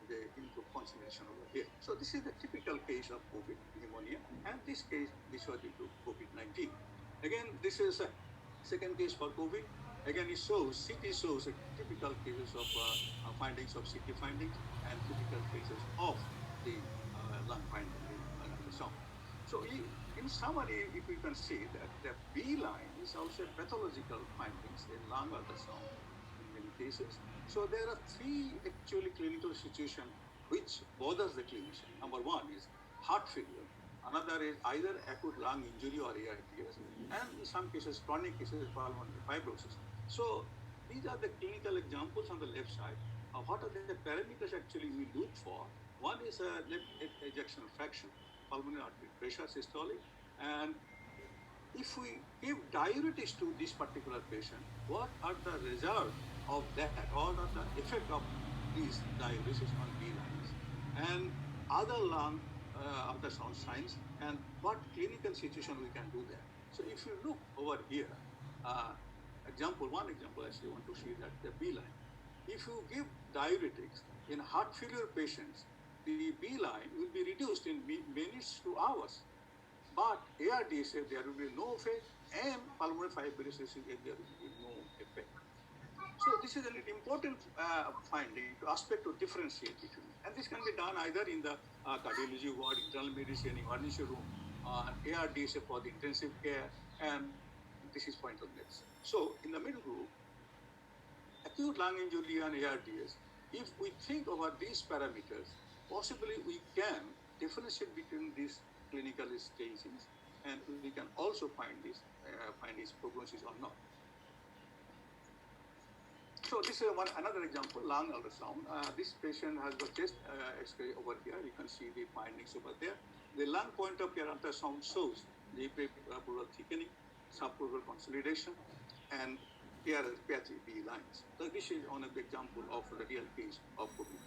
the improved consolidation over here. So this is the typical case of COVID pneumonia, and this case this was due to COVID-19. Again, this is a second case for COVID. Again, it shows CT shows typical cases of findings of CT findings and typical cases of the lung finding in ultrasound. So in summary, if we can see that the B line is also pathological findings in lung ultrasound in many cases. So there are three actually clinical situations which bothers the clinician. Number one is heart failure. Another is either acute lung injury or ARDS, and in some cases chronic cases pulmonary fibrosis. So these are the clinical examples on the left side. What are the parameters actually we look for? One is left ejection fraction, pulmonary artery pressure, systolic, and if we give diuretics to this particular patient, what are the results of that? What are the effect of these diuresis on B lines and other lung ultrasound signs, and what clinical situation we can do there? So if you look over here, one example actually want to see that the B line. If you give diuretics in heart failure patients, the B line will be reduced in minutes to hours. But ARDS, there will be no effect, and pulmonary fibrosis, there will be no effect. So this is an important finding to aspect to differentiate between. And this can be done either in the cardiology ward, internal medicine, emergency room, ARDS for the intensive care, and this is point of medicine. So in the middle group, acute lung injury and ARDS, if we think about these parameters, possibly we can differentiate between these clinical stages, and we can also find its prognosis or not. So this is another example, lung ultrasound. This patient has got chest X-ray over here. You can see the findings over there. The lung point of care ultrasound shows the pleural thickening, subpleural consolidation, and here are patchy B lines. So this is one of the example of the real case of COVID.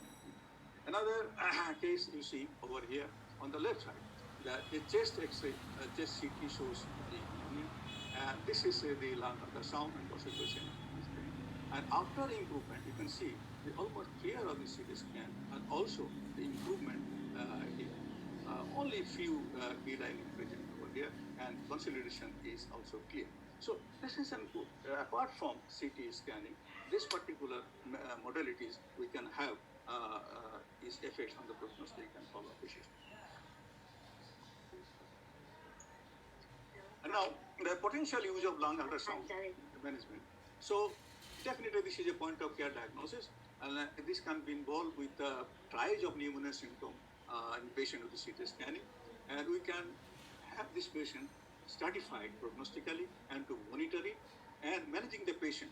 Another case you see over here on the left side, the chest X-ray, chest CT shows the pneumonia, and this is the lung ultrasound and concentration. And after improvement, you can see the almost clear of the CT scan, and also the improvement here. Only few B line present over here, and consolidation is also clear. So this is apart from CT scanning, this particular modalities we can have is effects on the prognostic and follow-up issues. And now the potential use of lung ultrasound management. So definitely this is a point of care diagnosis, and this can be involved with the triage of pneumonia symptom in patient with the CT scanning, and we can have this patient stratified prognostically and to monitor it and managing the patient,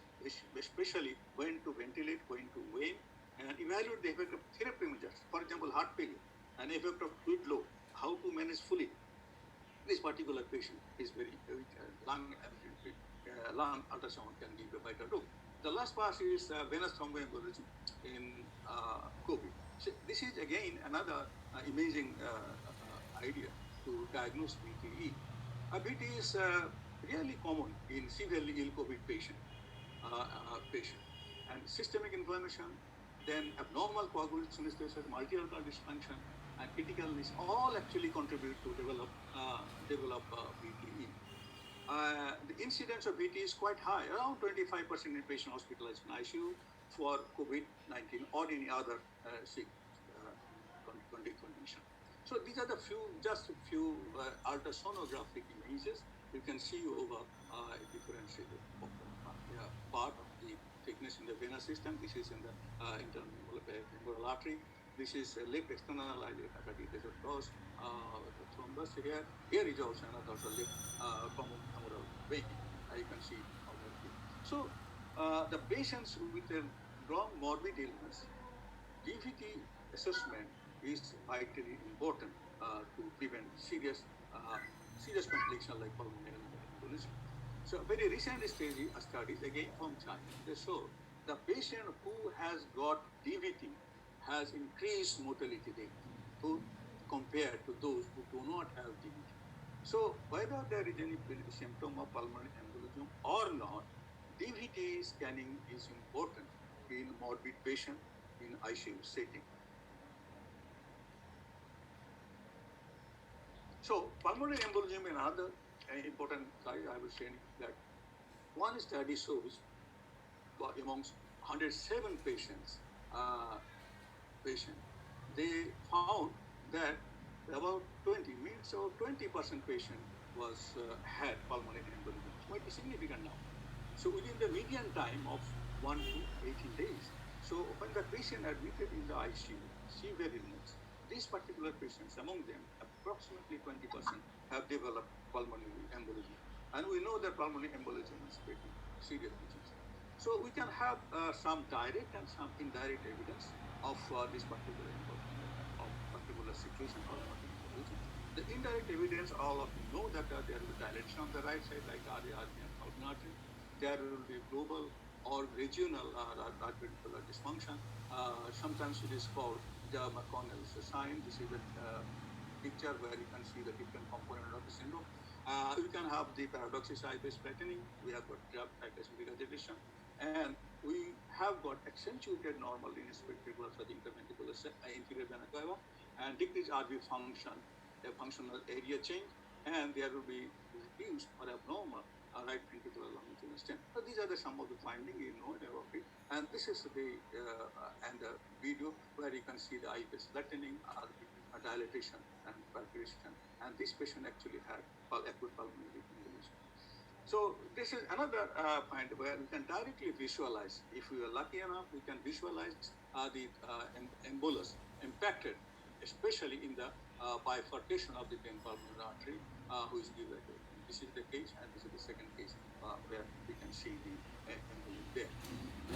especially when to ventilate, when to wean, and evaluate the effect of therapy measures. For example, heart failure and effect of fluid low, how to manage fully this particular patient is very lung ultrasound can give a better look. The last part is venous thromboembolism in COVID. So this is again another imaging idea to diagnose VTE. VTE is really common in severely ill COVID patient, and systemic inflammation, then abnormal coagulation status, multi-organ dysfunction, and critical illness all actually contribute to develop VTE. The incidence of VTE is quite high, around 25% in patient hospitalized in ICU for COVID-19 or any other condition. So these are the few ultrasonographic images. You can see over differentiated part of the thickness in the venous system. This is in the internal artery. This is left external catheters across the thrombus here. Here is also another left common femoral vein. You can see over here. So the patients with a long morbid illness, DVT assessment is vitally important to prevent serious complications like pulmonary embolism. So very recent studies again from China, they show the patient who has got DVT has increased mortality rate compared to those who do not have DVT. So whether there is any symptom of pulmonary embolism or not, DVT scanning is important in morbid patient in ICU setting. So pulmonary embolism is another important slide. I was saying that one study shows amongst 107 patients, they found that about 20 patient had pulmonary embolism. It's quite significant now. So within the median time of 1 to 18 days. So when the patient admitted in the ICU, severe illness, these particular patients, among them, approximately 20% have developed pulmonary embolism. And we know that pulmonary embolism is pretty serious disease. So we can have some direct and some indirect evidence of this particular situation, pulmonary embolism. The indirect evidence, all of you know that there will be dilation on the right side, like artery and pulmonary. There will be global or regional arterial dysfunction. Sometimes it is called Cornell's sign. This is a picture where you can see the different component of the syndrome. You can have the paradoxis eye-based flattening. We have got tricuspid regurgitation, and we have got accentuated normal inspectable interventricular inferior vena cava, and decreased RV function, a functional area change, and there will be reduced or abnormal right ventricular longitudinal stent. So these are some of the findings you know about it. And this is the video where you can see the eye-based flattening, dilatation, and perforation. And this patient actually had acute pulmonary embolism. So this is another point where we can directly visualize. If we are lucky enough, we can visualize the embolus impacted, especially in the bifurcation of the pulmonary artery, who is dilated. This is the case, and this is the second case where we can see the embolus there.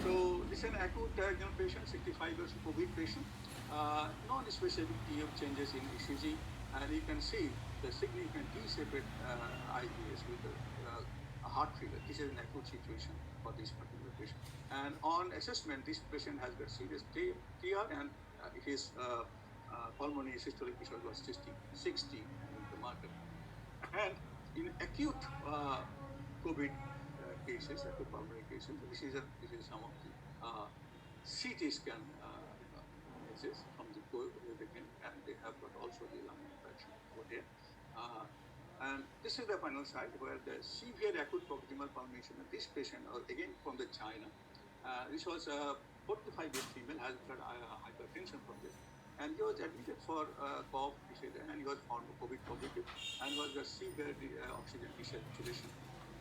So this is an acute young patient, 65 years old COVID patient, non-specific TF changes in ECG, and you can see the significant T-shaped IBS with a heart failure. This is an acute situation for this particular patient. And on assessment, this patient has got serious TR, and his pulmonary systolic pressure was 60 in the market. And in acute COVID cases, acute pulmonary cases, this is some of the CT scan from the COVID, and they have got also the lung infection over there. And this is the final slide where the severe acute proximal pulmonation of this patient, again from the China. This was a 45-year female, has got hypertension from this. And he was admitted for cough, and he was found COVID positive and was a severe oxygen desaturation.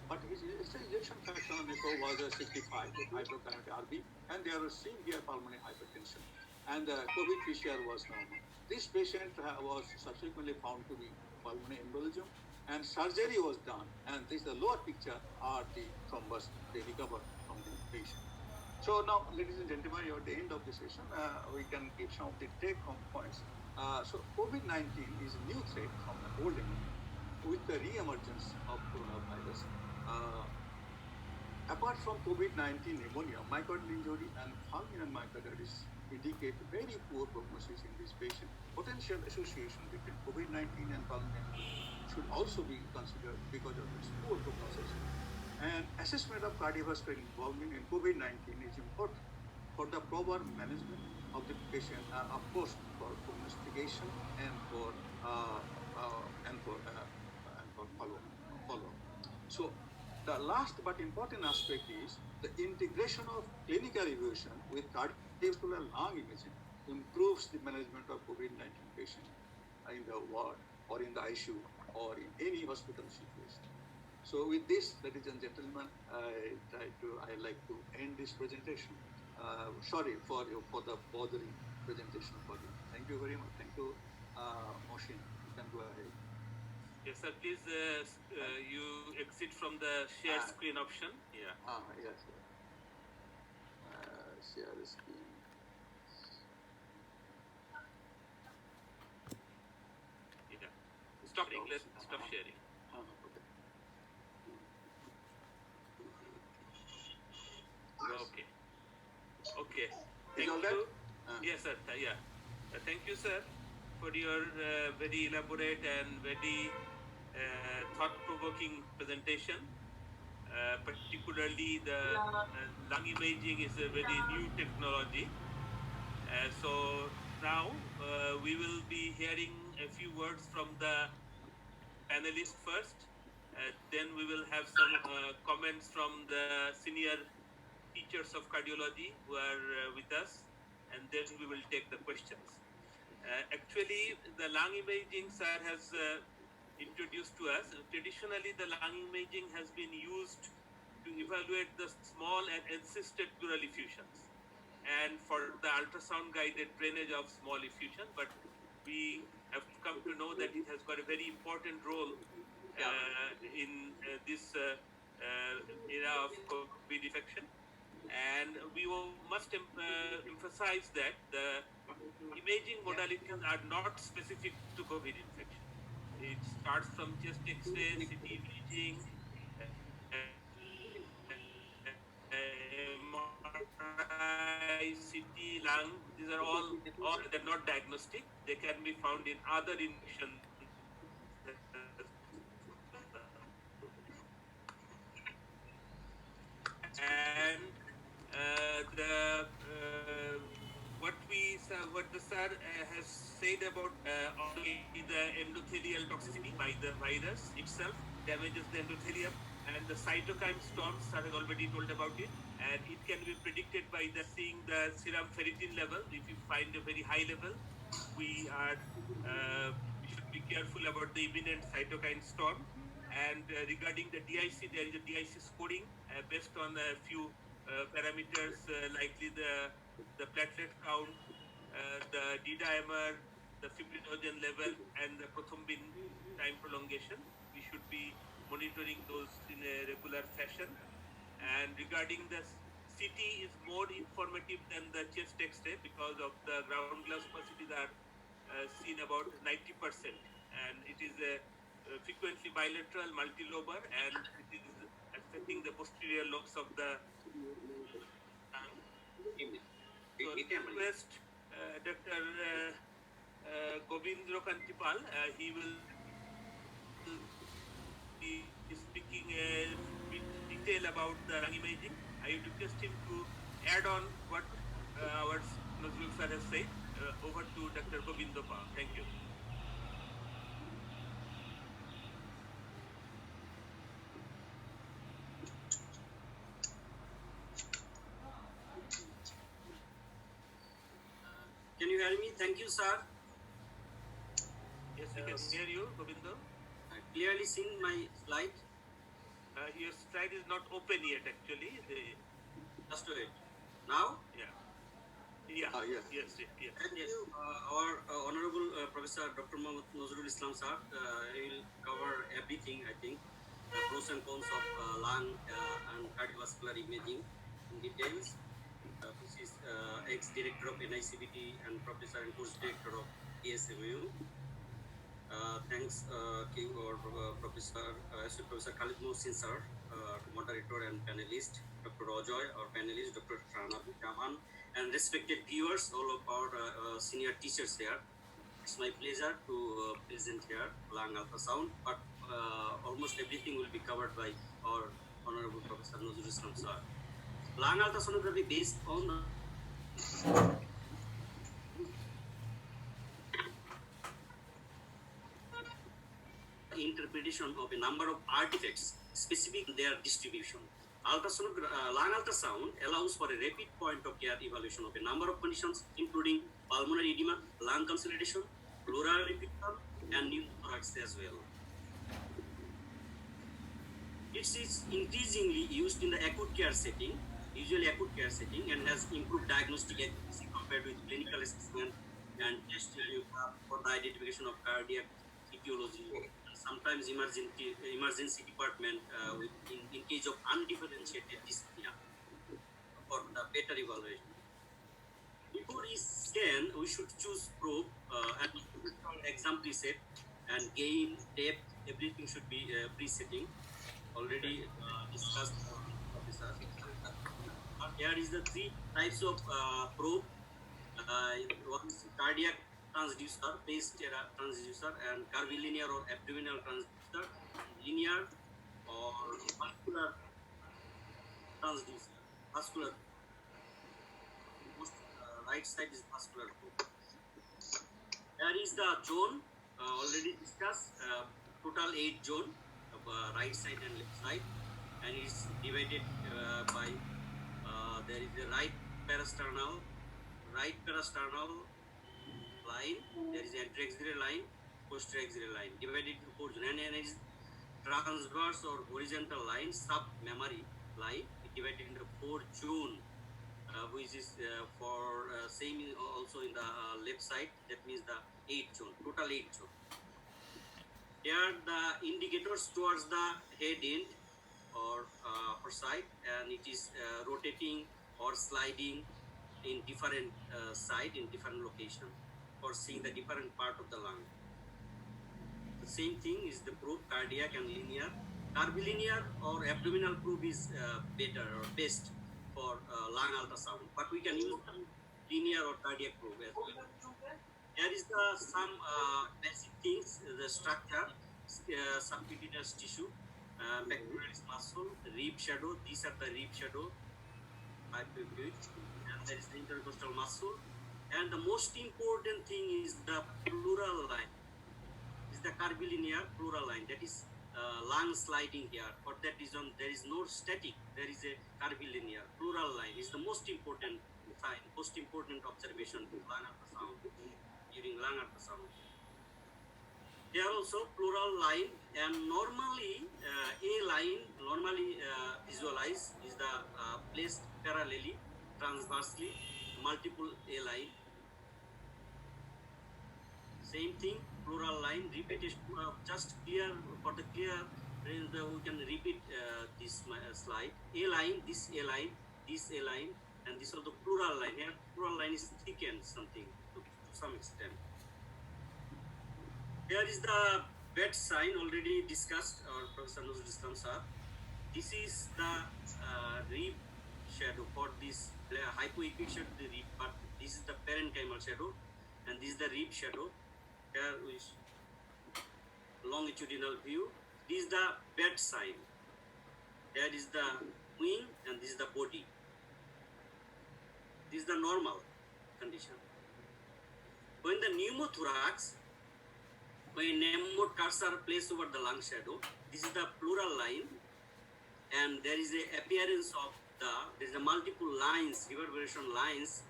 But his ejection fraction on echo was 65 with hyperkinetic RB, and there was severe pulmonary hypertension. And the COVID PCR was normal. This patient was subsequently found to be pulmonary embolism, and surgery was done. And this the lower picture are the thrombus they recovered from the patient. So now, ladies and gentlemen, you're at the end of the session. We can give some of the take-home points. So COVID-19 is a new threat from the old enemy with the re-emergence of coronavirus. Apart from COVID-19 pneumonia, myocardial injury and fulminant myocarditis indicate very poor prognosis in this patient. Potential association between COVID-19 and fulminant should also be considered because of its poor prognosis. And assessment of cardiovascular involvement in COVID-19 is important for the proper management of the patient, of course, for prognostication and for follow. So the last but important aspect is the integration of clinical evaluation with cardiovascular lung imaging improves the management of COVID-19 patient in the ward or in the ICU or in any hospital situation. So with this, ladies and gentlemen, I like to end this presentation. Sorry for the bothering presentation for you. Thank you very much. Thank you, Moshin. You can go ahead. Yes, sir. Please, you exit from the share screen option. Yeah. Yes. Share the screen. Yeah. Stop sharing. Okay. Okay. Thank you. Yes, sir. Yeah. Thank you, sir, for your very elaborate and very thought-provoking presentation. Particularly the lung imaging is a very new technology. So now we will be hearing a few words from the panelists first. Then we will have some comments from the senior teachers of cardiology who are with us, and then we will take the questions. Actually, the lung imaging, sir, has introduced to us. Traditionally, the lung imaging has been used to evaluate the small and encysted pleural effusions and for the ultrasound guided drainage of small effusion, but we have come to know that it has got a very important role in this era of COVID infection. And we must emphasize that the imaging modalities are not specific to COVID infection. It starts from chest X-ray, CT imaging, MRI, CT, lung. These are all they're not diagnostic. They can be found in other infections. And what the sir has said about only the endothelial toxicity by the virus itself damages the endothelium, and the cytokine storms sir has already told about it, and it can be predicted by seeing the serum ferritin level. If you find a very high level, we should be careful about the imminent cytokine storm. And regarding the DIC, there is a DIC scoring based on a few parameters, likely the platelet count, the D-dimer, the fibrinogen level, and the prothrombin time prolongation. We should be monitoring those in a regular fashion. And regarding the CT is more informative than the chest X-ray because of the ground glass opacities are seen about 90%, and it is frequently bilateral, multilobar, and it is affecting the posterior lobes of the tongue. So request Dr. Govindra Kantipal, he will be speaking a bit detail about the lung imaging. I request him to add on what our Nazrul sir has said. Over to Dr. Govindra. Thank you. hear me? Thank you, sir. Yes, we can hear you, Govindo. I clearly seen my slide. Your slide is not open yet, actually. Just wait. Now? Yeah. Yeah. Yes. Yes. Thank you. Our Honorable Professor Dr. Mohammad Nazrul Islam sir, he will cover everything, I think, the pros and cons of lung and cardiovascular imaging in details. This is ex-director of NICBT and professor and course director of DSMU. Thanks, King or Professor Professor Khalid Mohsin sir, moderator and panelist, Dr. Ojoy, our panelist, Dr. Shana Jaman, and respected viewers, all of our senior teachers here. It's my pleasure to present here lung ultrasound, but almost everything will be covered by our Honorable Professor Nazrul Islam sir. Lung ultrasonography based on the interpretation of a number of artifacts specific in their distribution. Lung ultrasound allows for a rapid point of care evaluation of a number of conditions, including pulmonary edema, lung consolidation, pleural infection, and pneumothorax as well. It is increasingly used in the acute care setting, usually acute care setting, and has improved diagnostic accuracy compared with clinical assessment and test for the identification of cardiac etiology. Sometimes emergency department in case of undifferentiated dyspnea for the better evaluation. Before we scan, we should choose probe and exam preset and gain, depth, everything should be presetting. Already discussed. Here is the three types of probe. One is cardiac transducer, paced transducer, and curvilinear or abdominal transducer, linear or vascular transducer. Vascular. Most right side is vascular probe. There is the zone already discussed. Total 8 zone, right side and left side, and it's divided by there is the right parasternal line, there is anterior line, posterior axillary line, divided into 4 zones, and it is transverse or horizontal line, sub-mammary line, divided into 4 zone, which is for same also in the left side, that means the 8 zone, total 8 zone. Here the indicators towards the head end or side, and it is rotating or sliding in different side, in different location, for seeing the different part of the lung. The same thing is the probe, cardiac and linear. Curvilinear or abdominal probe is better or best for lung ultrasound, but we can use linear or cardiac probe as well. There is some basic things, the structure, subcutaneous tissue, pectoralis muscle, rib shadow. These are the rib shadow, and there is the intercostal muscle. And the most important thing is the pleural line. Is the curvilinear pleural line. That is lung sliding here. For that reason, there is no static. There is a curvilinear pleural line. Is the most important sign, most important observation in lung ultrasound during lung ultrasound. There also pleural line, and normally a line normally visualized is the placed parallelly, transversely, multiple a line. Same thing, pleural line repetition. Just clear for the clear, we can repeat this slide. A line, this A line, this A line, and this is the pleural line. Here, pleural line is thickened something to some extent. Here is the bed sign already discussed, or Professor Nazrul Islam sir. This is the rib shadow for this hypoepic shadow, the rib, but this is the parenchymal shadow, and this is the rib shadow. Here is longitudinal view. This is the bed sign. There is the wing, and this is the body. This is the normal condition. When the pneumothorax, when pneumo cursor placed over the lung shadow, this is the pleural line, and there is a appearance of there is a multiple lines, reverberation lines,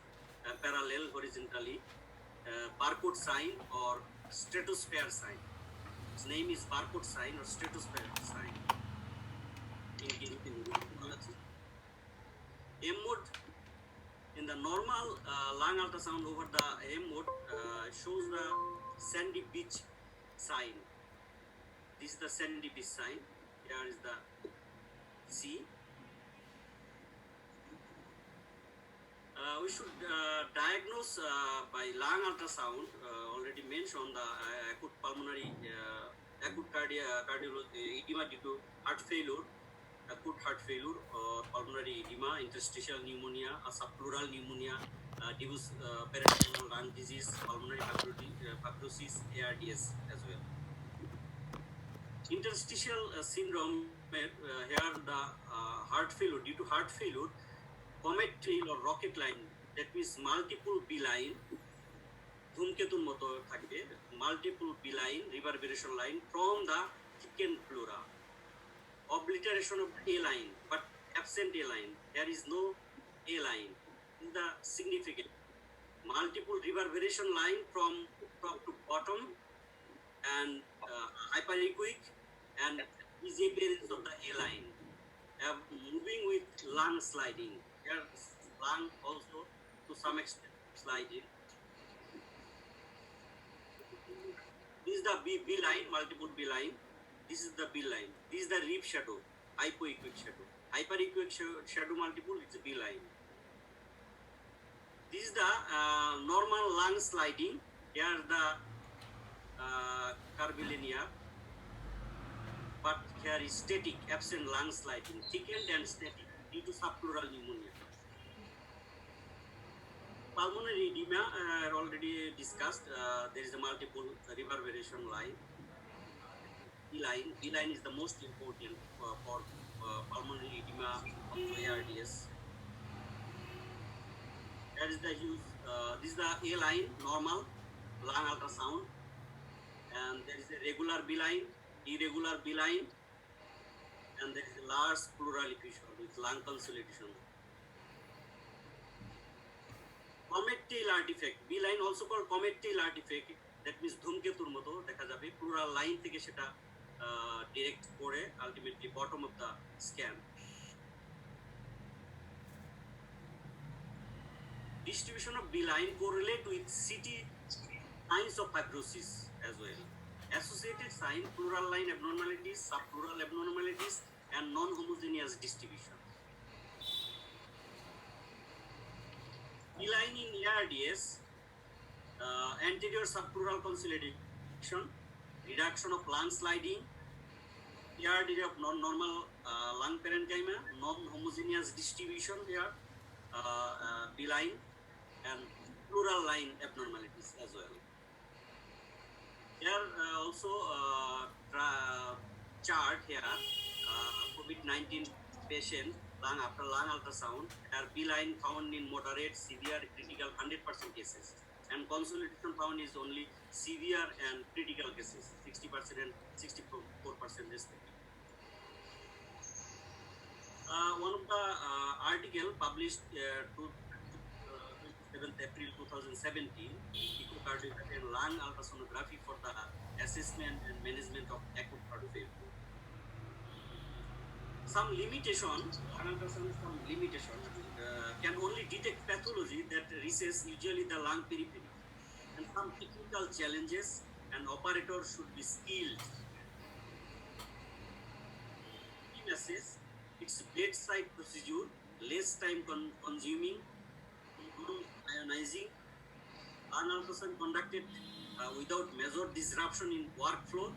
parallel horizontally, barcode sign or stratosphere sign. Its name is barcode sign or stratosphere sign in clinical neurology. M mode in the normal lung ultrasound over the M mode shows the sandy beach sign. This is the sandy beach sign. Here is the C. We should diagnose by lung ultrasound. Already mentioned the acute pulmonary, acute cardiology edema due to heart failure, acute heart failure, pulmonary edema, interstitial pneumonia, subpleural pneumonia, diffuse peritoneal lung disease, pulmonary fibrosis, ARDS as well. Interstitial syndrome, here the heart failure, due to heart failure, comet tail or rocket line, that means multiple B-line, ধূমকেতুর মতো থাকবে, multiple B-line reverberation line from the thickened pleura. Obliteration of A line, but absent A line. There is no A line. This is the significant. Multiple reverberation line from top to bottom and hyperechoic and disappearance of the A line. Moving with lung sliding. Here lung also to some extent sliding. This is the B line, multiple B line. This is the B line. This is the rib shadow, hypoechoic shadow. Hyperechoic shadow multiple, it's a B line. This is the normal lung sliding. Here the curvilinear, but here is static, absent lung sliding, thickened and static due to subpleural pneumonia. Pulmonary edema already discussed. There is a multiple reverberation line. B line is the most important for pulmonary edema of ARDS. That is the use. This is the A line, normal lung ultrasound, and there is a regular B line, irregular B line, and there is a large pleural effusion with lung consolidation. Comet tail artifact, B line also called comet tail artifact. That means ধূমকেতুর মতো দেখা যাবে, pleural line থেকে সেটা direct করে ultimately bottom of the scan. Distribution of B line correlate with CT signs of fibrosis as well. Associated sign, pleural line abnormalities, subpleural abnormalities, and non-homogeneous distribution. B line in ARDS, anterior subpleural consolidation, reduction of lung sliding, ARD of non-normal lung parenchyma, non-homogeneous distribution here, B line, and pleural line abnormalities as well. Here also chart here, COVID-19 patient lung after lung ultrasound, here B line found in moderate, severe, critical 100% cases, and consolidation found is only severe and critical cases, 60% and 64% respectively. One of the article published 27th April 2017, echocardiography and lung ultrasonography for the assessment and management of acute heart failure. Some limitation, some limitation can only detect pathology that reaches usually the lung periphery, and some technical challenges, and operator should be skilled. Key message: it's bedside procedure, less time consuming, ionizing, lung ultrasound conducted without major disruption in workflow,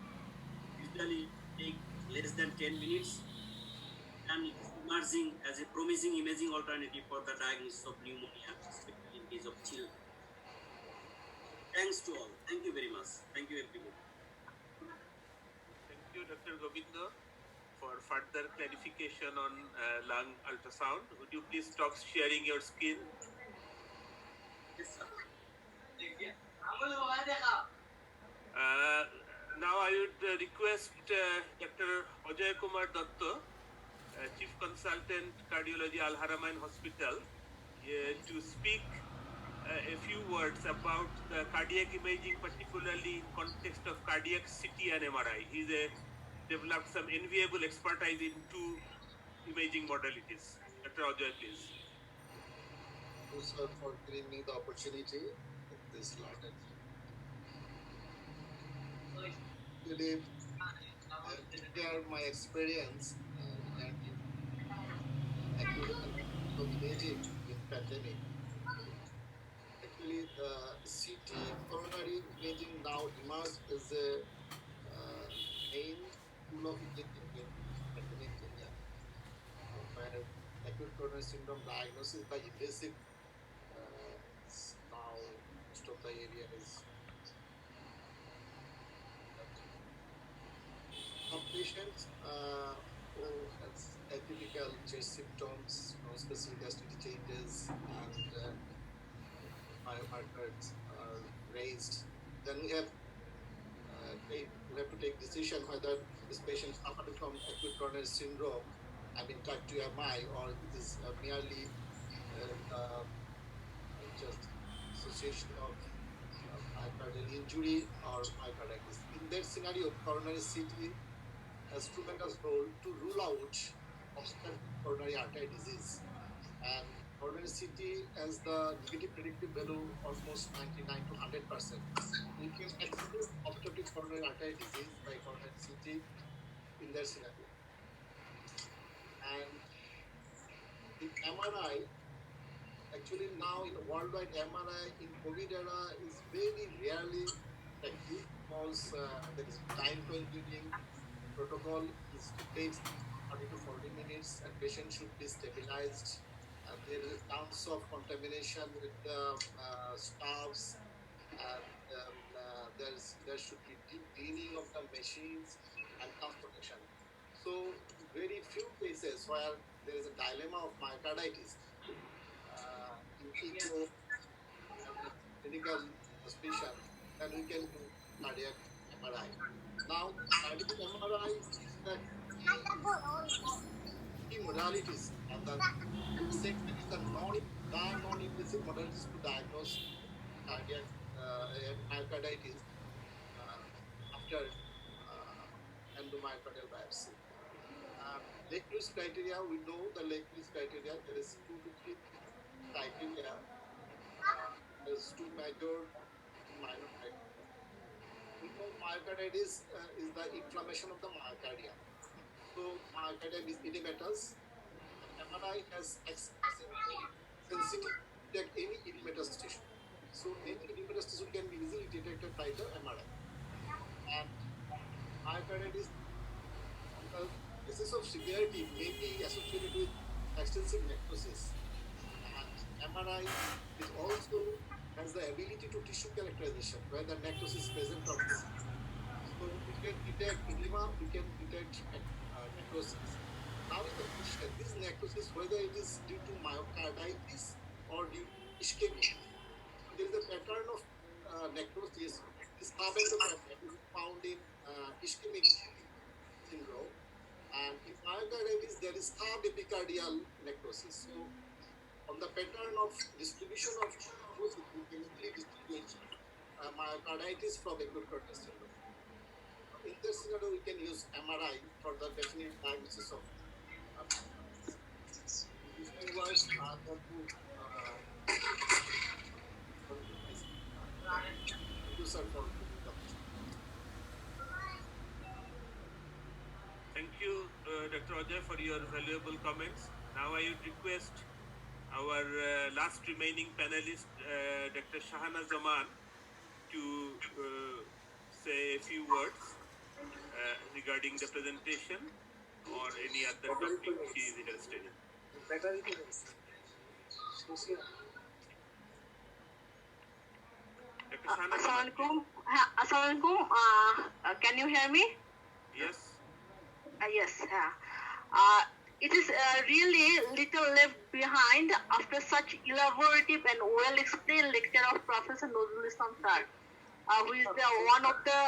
usually take less than 10 minutes, and it's emerging as a promising imaging alternative for the diagnosis of pneumonia, especially in case of children. Thanks to all. Thank you very much. Thank you everybody. Thank you, Dr. Govindo, for further clarification on lung ultrasound. Would you please stop sharing your screen? Yes, sir. Now I would request Dr. Ajay Kumar Datta, Chief Consultant Cardiology Al Haramain Hospital, to speak a few words about the cardiac imaging, particularly in context of cardiac CT and MRI. He's developed some enviable expertise in two imaging modalities. Dr. Ajoy, please. Thank you, sir, for giving me the opportunity in this learning. Actually, to share my experience regarding acute imaging in pandemic. Actually, the CT coronary imaging now emerged as a main tool of imaging in pandemic area, where acute coronary syndrome diagnosis by invasive is now most of the area is. Some patients who has atypical chest symptoms, non-specific STD changes, and biomarkers are raised. Then we have to take decision whether this patient suffering from acute coronary syndrome, I mean type 2 MI, or it is merely just association of myocardial injury or myocarditis. In that scenario, coronary CT has tremendous role to rule out obstructive coronary artery disease. And coronary CT has the negative predictive value almost 99 to 100%. We can exclude obstructive coronary artery disease by coronary CT in that scenario. And the MRI, actually now in the worldwide MRI in COVID era is very rarely effective because there is time-consuming protocol is to take 30 to 40 minutes and patient should be stabilized. There is a chance of contamination with the staffs, and there should be deep cleaning of the machines and transportation. So very few cases where there is a dilemma of myocarditis in echo and clinical suspicion, then we can do cardiac MRI. Now, cardiac MRI is the key modalities, and the second is the non-invasive modalities to diagnose cardiac myocarditis after endomyocardial biopsy. Lake-Lewis criteria, we know the Lake-Lewis criteria, there is 2 to 3 criteria. There's 2 major, 2 minor criteria. We know myocarditis is the inflammation of the myocardium. So myocardium is edematous, and MRI has sensitivity to detect any edematous tissue. So any edematous tissue can be easily detected by the MRI. And myocarditis, on the basis of severity, may be associated with extensive necrosis. And MRI is also has the ability to tissue characterization, where the necrosis is present or not. So we can detect edema, we can detect necrosis. Now is the question, this necrosis, whether it is due to myocarditis or due to ischemia. So there is a pattern of necrosis. This is found in ischemic syndrome. And in myocarditis, there is subepicardial necrosis. So on the pattern of distribution of necrosis, we can easily distinguish myocarditis from acute coronary syndrome. In this scenario, we can use MRI for the definite diagnosis of these 2 words are going to thank you, sir, for giving the opportunity. Thank you, Dr. Ajoy, for your valuable comments. Now I would request our last remaining panelist, Dr. Shahana Zaman, to say a few words regarding the presentation or any other topic she is interested in. Dr. Shahana Zaman. Assalamualaikum. Can you hear me? Yes. Yes. It is really little left behind after such elaborative and well-explained lecture of Professor Nazrul Islam sir, who is one of the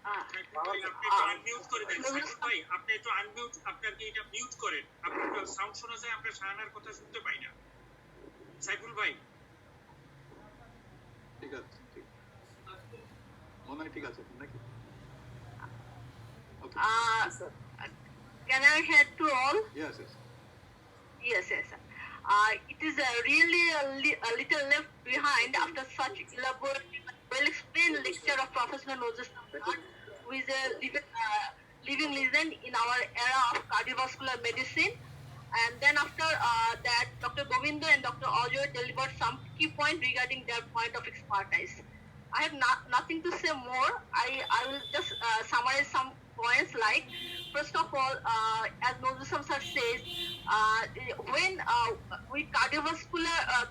ভাই, আপনি একটু unmute করে দেন সাইফুল ভাই, আপনি একটু unmute, আপনার কি এটা মিউট করেন, আপনার সাউন্ড শোনা যায়, আমরা শাহানার কথা শুনতে পাই না। সাইফুল ভাই ঠিক আছে, ঠিক মনে হয় ঠিক আছে নাকি? ওকে, Can I hear to all? Yes yes. Yes, yes. It is really a little left behind after such elaborate, well-explained lecture of Professor Nazrul, who is a living legend in our era of cardiovascular medicine. And then after that, Dr. Govindo and Dr. Ajoy delivered some key point regarding their point of expertise. I have nothing to say more. I will just summarize some points like, first of all, as Nazrul sir says, when we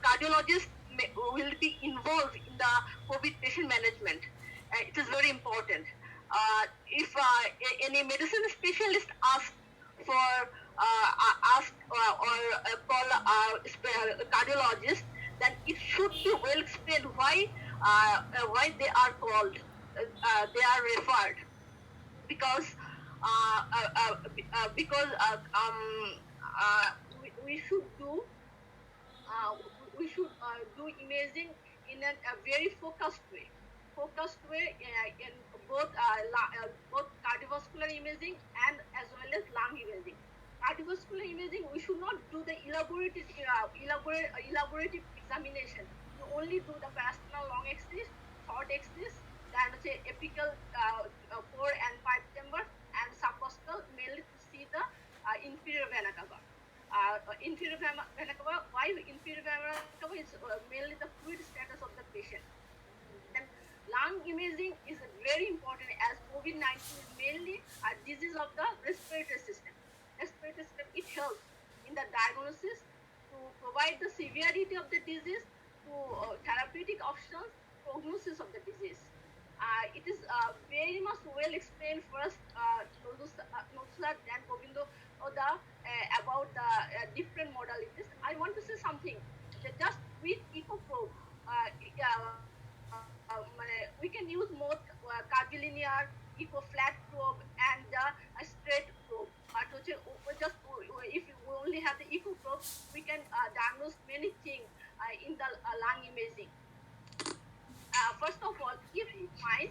cardiologists will be involved in the COVID patient management, it is very important. If any medicine specialist asks for call cardiologist, then it should be well explained why they are called, they are referred, because we should do imaging in a very focused way in both cardiovascular imaging and as well as lung imaging. Cardiovascular imaging, we should not do the elaborative examination. We only do the parasternal long axis, short axis, then apical 4 and 5 chambers, and subcostal mainly to see the inferior vena cava. Inferior vena cava. Why inferior vena cava? Is mainly the fluid status of the patient. Then lung imaging is very important, as COVID-19 is mainly a disease of the respiratory system. Respiratory system, it helps in the diagnosis, to provide the severity of the disease, to therapeutic options, prognosis of the disease. It is very much well explained first, Nazrul and Govindo about the different modalities. I want to say something. Just with echo probe, we can use both curvilinear, echo flat probe, and a straight probe. But just if we only have the echo probe, we can diagnose many things in the lung imaging. First of all, if we find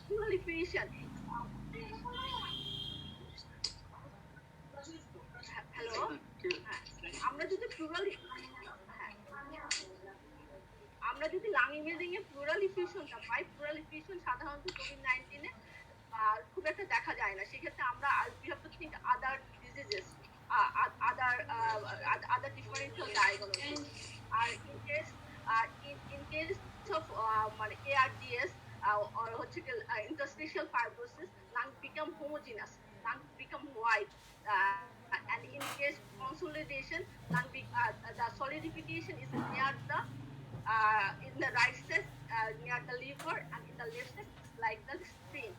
proliferation, hello, আমরা যদি lung imaging এ pleural ইফিউশনটা পাই, pleural effusion সাধারণত কোভিড-19 এ খুব একটা দেখা যায় না। সেক্ষেত্রে আমরা we have to think other diseases, other differential diagnosis. R in case of ARDS or interstitial fibrosis, lung become homogeneous, lung become white, and in case consolidation, the solidification is near the in the right side, near the liver, and in the left side like the spleen.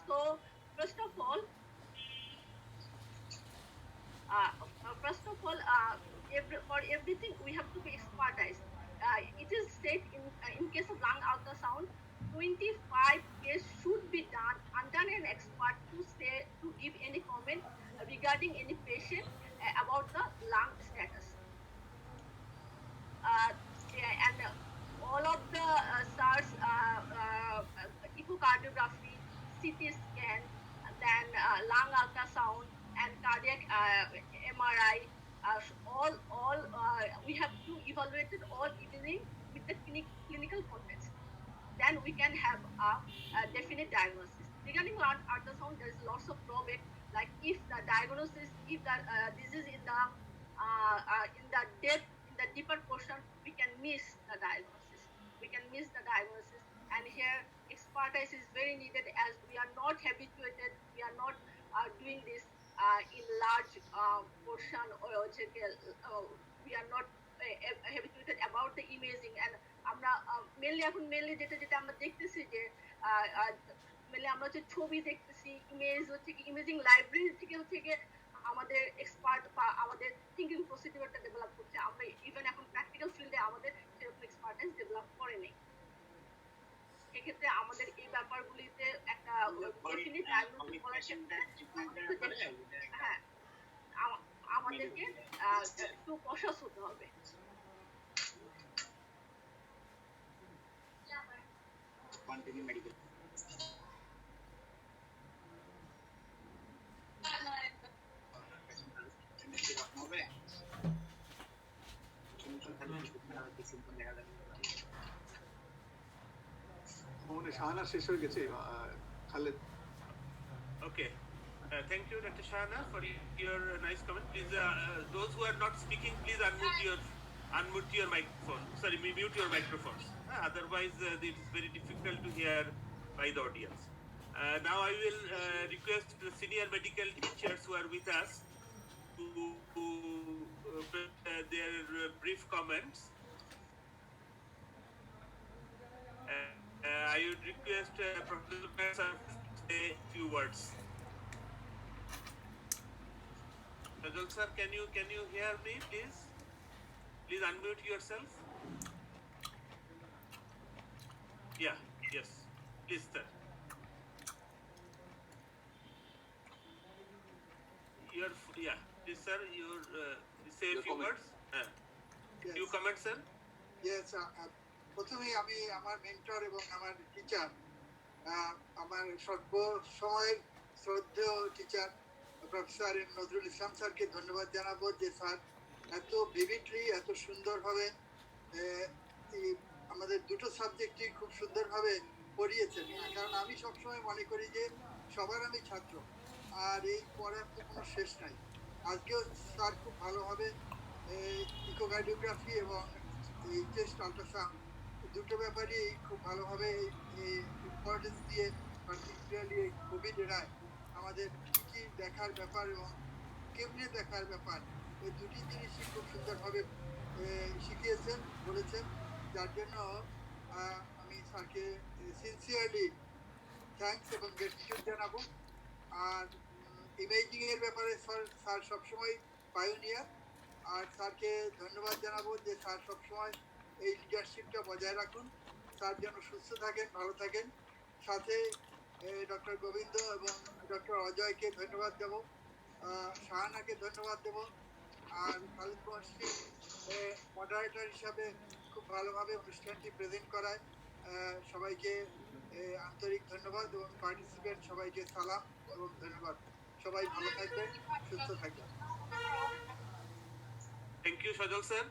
So first of all, for everything we have to be expertise. It is said in case of lung ultrasound, 25 cases should be done under an expert to give any comment regarding any patient about the lung status. And all of the SARS, echocardiography, CT scan, then lung ultrasound, and cardiac MRI, all we have to evaluate all imaging with the clinical context. Then we can have a definite diagnosis. Regarding lung ultrasound, there is lots of drawback. Like if the diagnosis, if the disease in the depth, in the deeper portion, we can miss the diagnosis. And here expertise is very needed, as we are not habituated. We are not doing this in large portion, or we are not habituated about the imaging. And আমরা mainly যেটা আমরা দেখতেছি যে mainly আমরা যে ছবি দেখতেছি, imaging library থেকে আমাদের এক্সপার্ট বা আমাদের থিঙ্কিং প্রসিডিউরটা ডেভেলপ করছে। আমরা ইভেন এখন প্র্যাকটিক্যাল ফিল্ডে আমাদের সেরকম এক্সপার্টেন্স ডেভেলপ করে নেই। সেক্ষেত্রে আমাদের এই ব্যাপারগুলিতে একটা ডেফিনিট ডায়াগনোসিস করার ক্ষেত্রে হ্যাঁ আমাদেরকে একটু কশাস হতে হবে। শাহানা শেষ হয়ে গেছে, Khaled. Okay. Thank you, Dr. Shahana, for your nice comment. Please, those who are not speaking, please unmute your microphone. Sorry, mute your microphones. Otherwise, it is very difficult to hear by the audience. Now, I will request the senior medical teachers who are with us to their brief comments. I would request Professor to say a few words. Nazrul sir, can you hear me, please? Please unmute yourself. Yeah, yes, please, sir. Please, sir, say a few words. Few comments, sir. Yes, প্রথমেই আমি আমার mentor এবং আমার teacher, আমার সর্ব সময়ের শ্রদ্ধেয় teacher professor Nazrul Islam স্যারকে ধন্যবাদ জানাবো যে স্যার এত ভিভিডলি এত সুন্দরভাবে আমাদের দুটো সাবজেক্টই খুব সুন্দরভাবে পড়িয়েছেন। কারণ আমি সবসময় মনে করি যে সবার আমি ছাত্র, আর এই পড়ার তো কোনো শেষ নাই। আজকেও স্যার খুব ভালোভাবে ইকোকার্ডিওগ্রাফি এবং এই চেস্ট আল্ট্রাসাউন্ড দুটো ব্যাপারই খুব ভালোভাবে ইম্পর্টেন্স দিয়ে, পার্টিকুলারলি এই কোভিড এরায় আমাদের কী কী দেখার ব্যাপার এবং কেমনে দেখার ব্যাপার, এই দুটি জিনিসই খুব সুন্দরভাবে শিখিয়েছেন, বলেছেন। যার জন্য আমি স্যারকে সিনসিয়ারলি থ্যাঙ্কস এবং গ্রেটিটিউড জানাবো। আর ইমেজিংয়ের ব্যাপারে স্যার সবসময় পায়োনিয়ার, আর স্যারকে ধন্যবাদ জানাবো যে স্যার সবসময় এই লিডারশিপটা বজায় রাখুন। স্যার যেন সুস্থ থাকেন, ভালো থাকেন। সাথে ডক্টর গোবিন্দ এবং ডক্টর অজয়কে ধন্যবাদ দেব, শাহানাকে ধন্যবাদ দেব, আর খালিদ মহসিন মডারেটর হিসাবে খুব ভালোভাবে অনুষ্ঠানটি প্রেজেন্ট করায় সবাইকে আন্তরিক ধন্যবাদ এবং পার্টিসিপেন্ট সবাইকে সালাম এবং ধন্যবাদ। সবাই ভালো থাকবেন, সুস্থ থাকবেন। Thank you, Shajal sir.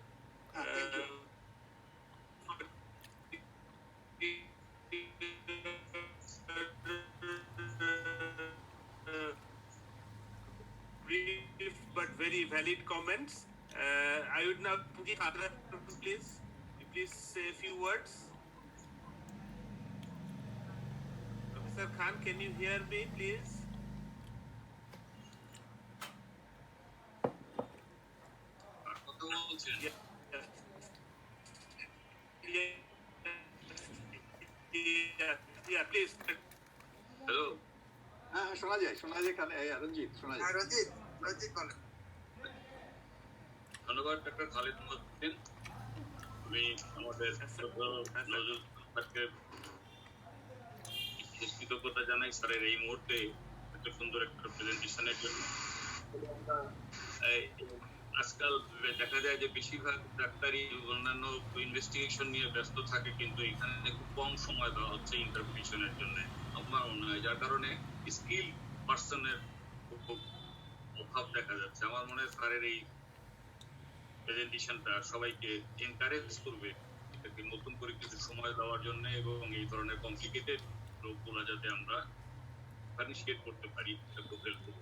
Thank you. Brief but very valid comments. I would now give Adra, please. Please say a few words. Professor Khan, can you hear me, please? Yeah, please. Hello, হ্যাঁ শোনা যায় রঞ্জিত, শোনা যায়। রঞ্জিত বলেন। ধন্যবাদ doctor Khalid Mohsin. আমি আমাদের নজরুল স্যারকে কৃতজ্ঞতা জানাই স্যারের এই মুহূর্তে এত সুন্দর একটা প্রেজেন্টেশনের জন্য। আজকাল দেখা যায় যে বেশিরভাগ ডাক্তারই অন্যান্য ইনভেস্টিগেশন নিয়ে ব্যস্ত থাকে, কিন্তু এখানে খুব কম সময় দেওয়া হচ্ছে ইন্টারপ্রিটেশনের জন্য আমার মনে হয়, যার কারণে স্কিল পার্সনের খুব অভাব দেখা যাচ্ছে। আমার মনে হয় স্যারের এই প্রেজেন্টেশনটা সবাইকে এনকারেজ করবে এটাকে নতুন করে কিছু সময় দেওয়ার জন্য এবং এই ধরনের কমপ্লিকেটেড রোগগুলো যাতে আমরা ফার্নিশিয়েট করতে পারি, এটা খুব হেল্পফুল।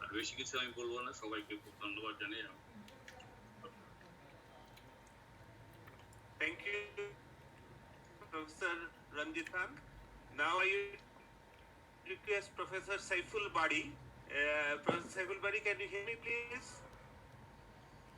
আর বেশি কিছু আমি বলবো না, সবাইকে খুব ধন্যবাদ জানাই। Thank you, Professor Ranjit Khan. Now I request Professor Saiful Bari. Professor Saiful Bari, can you hear me, please?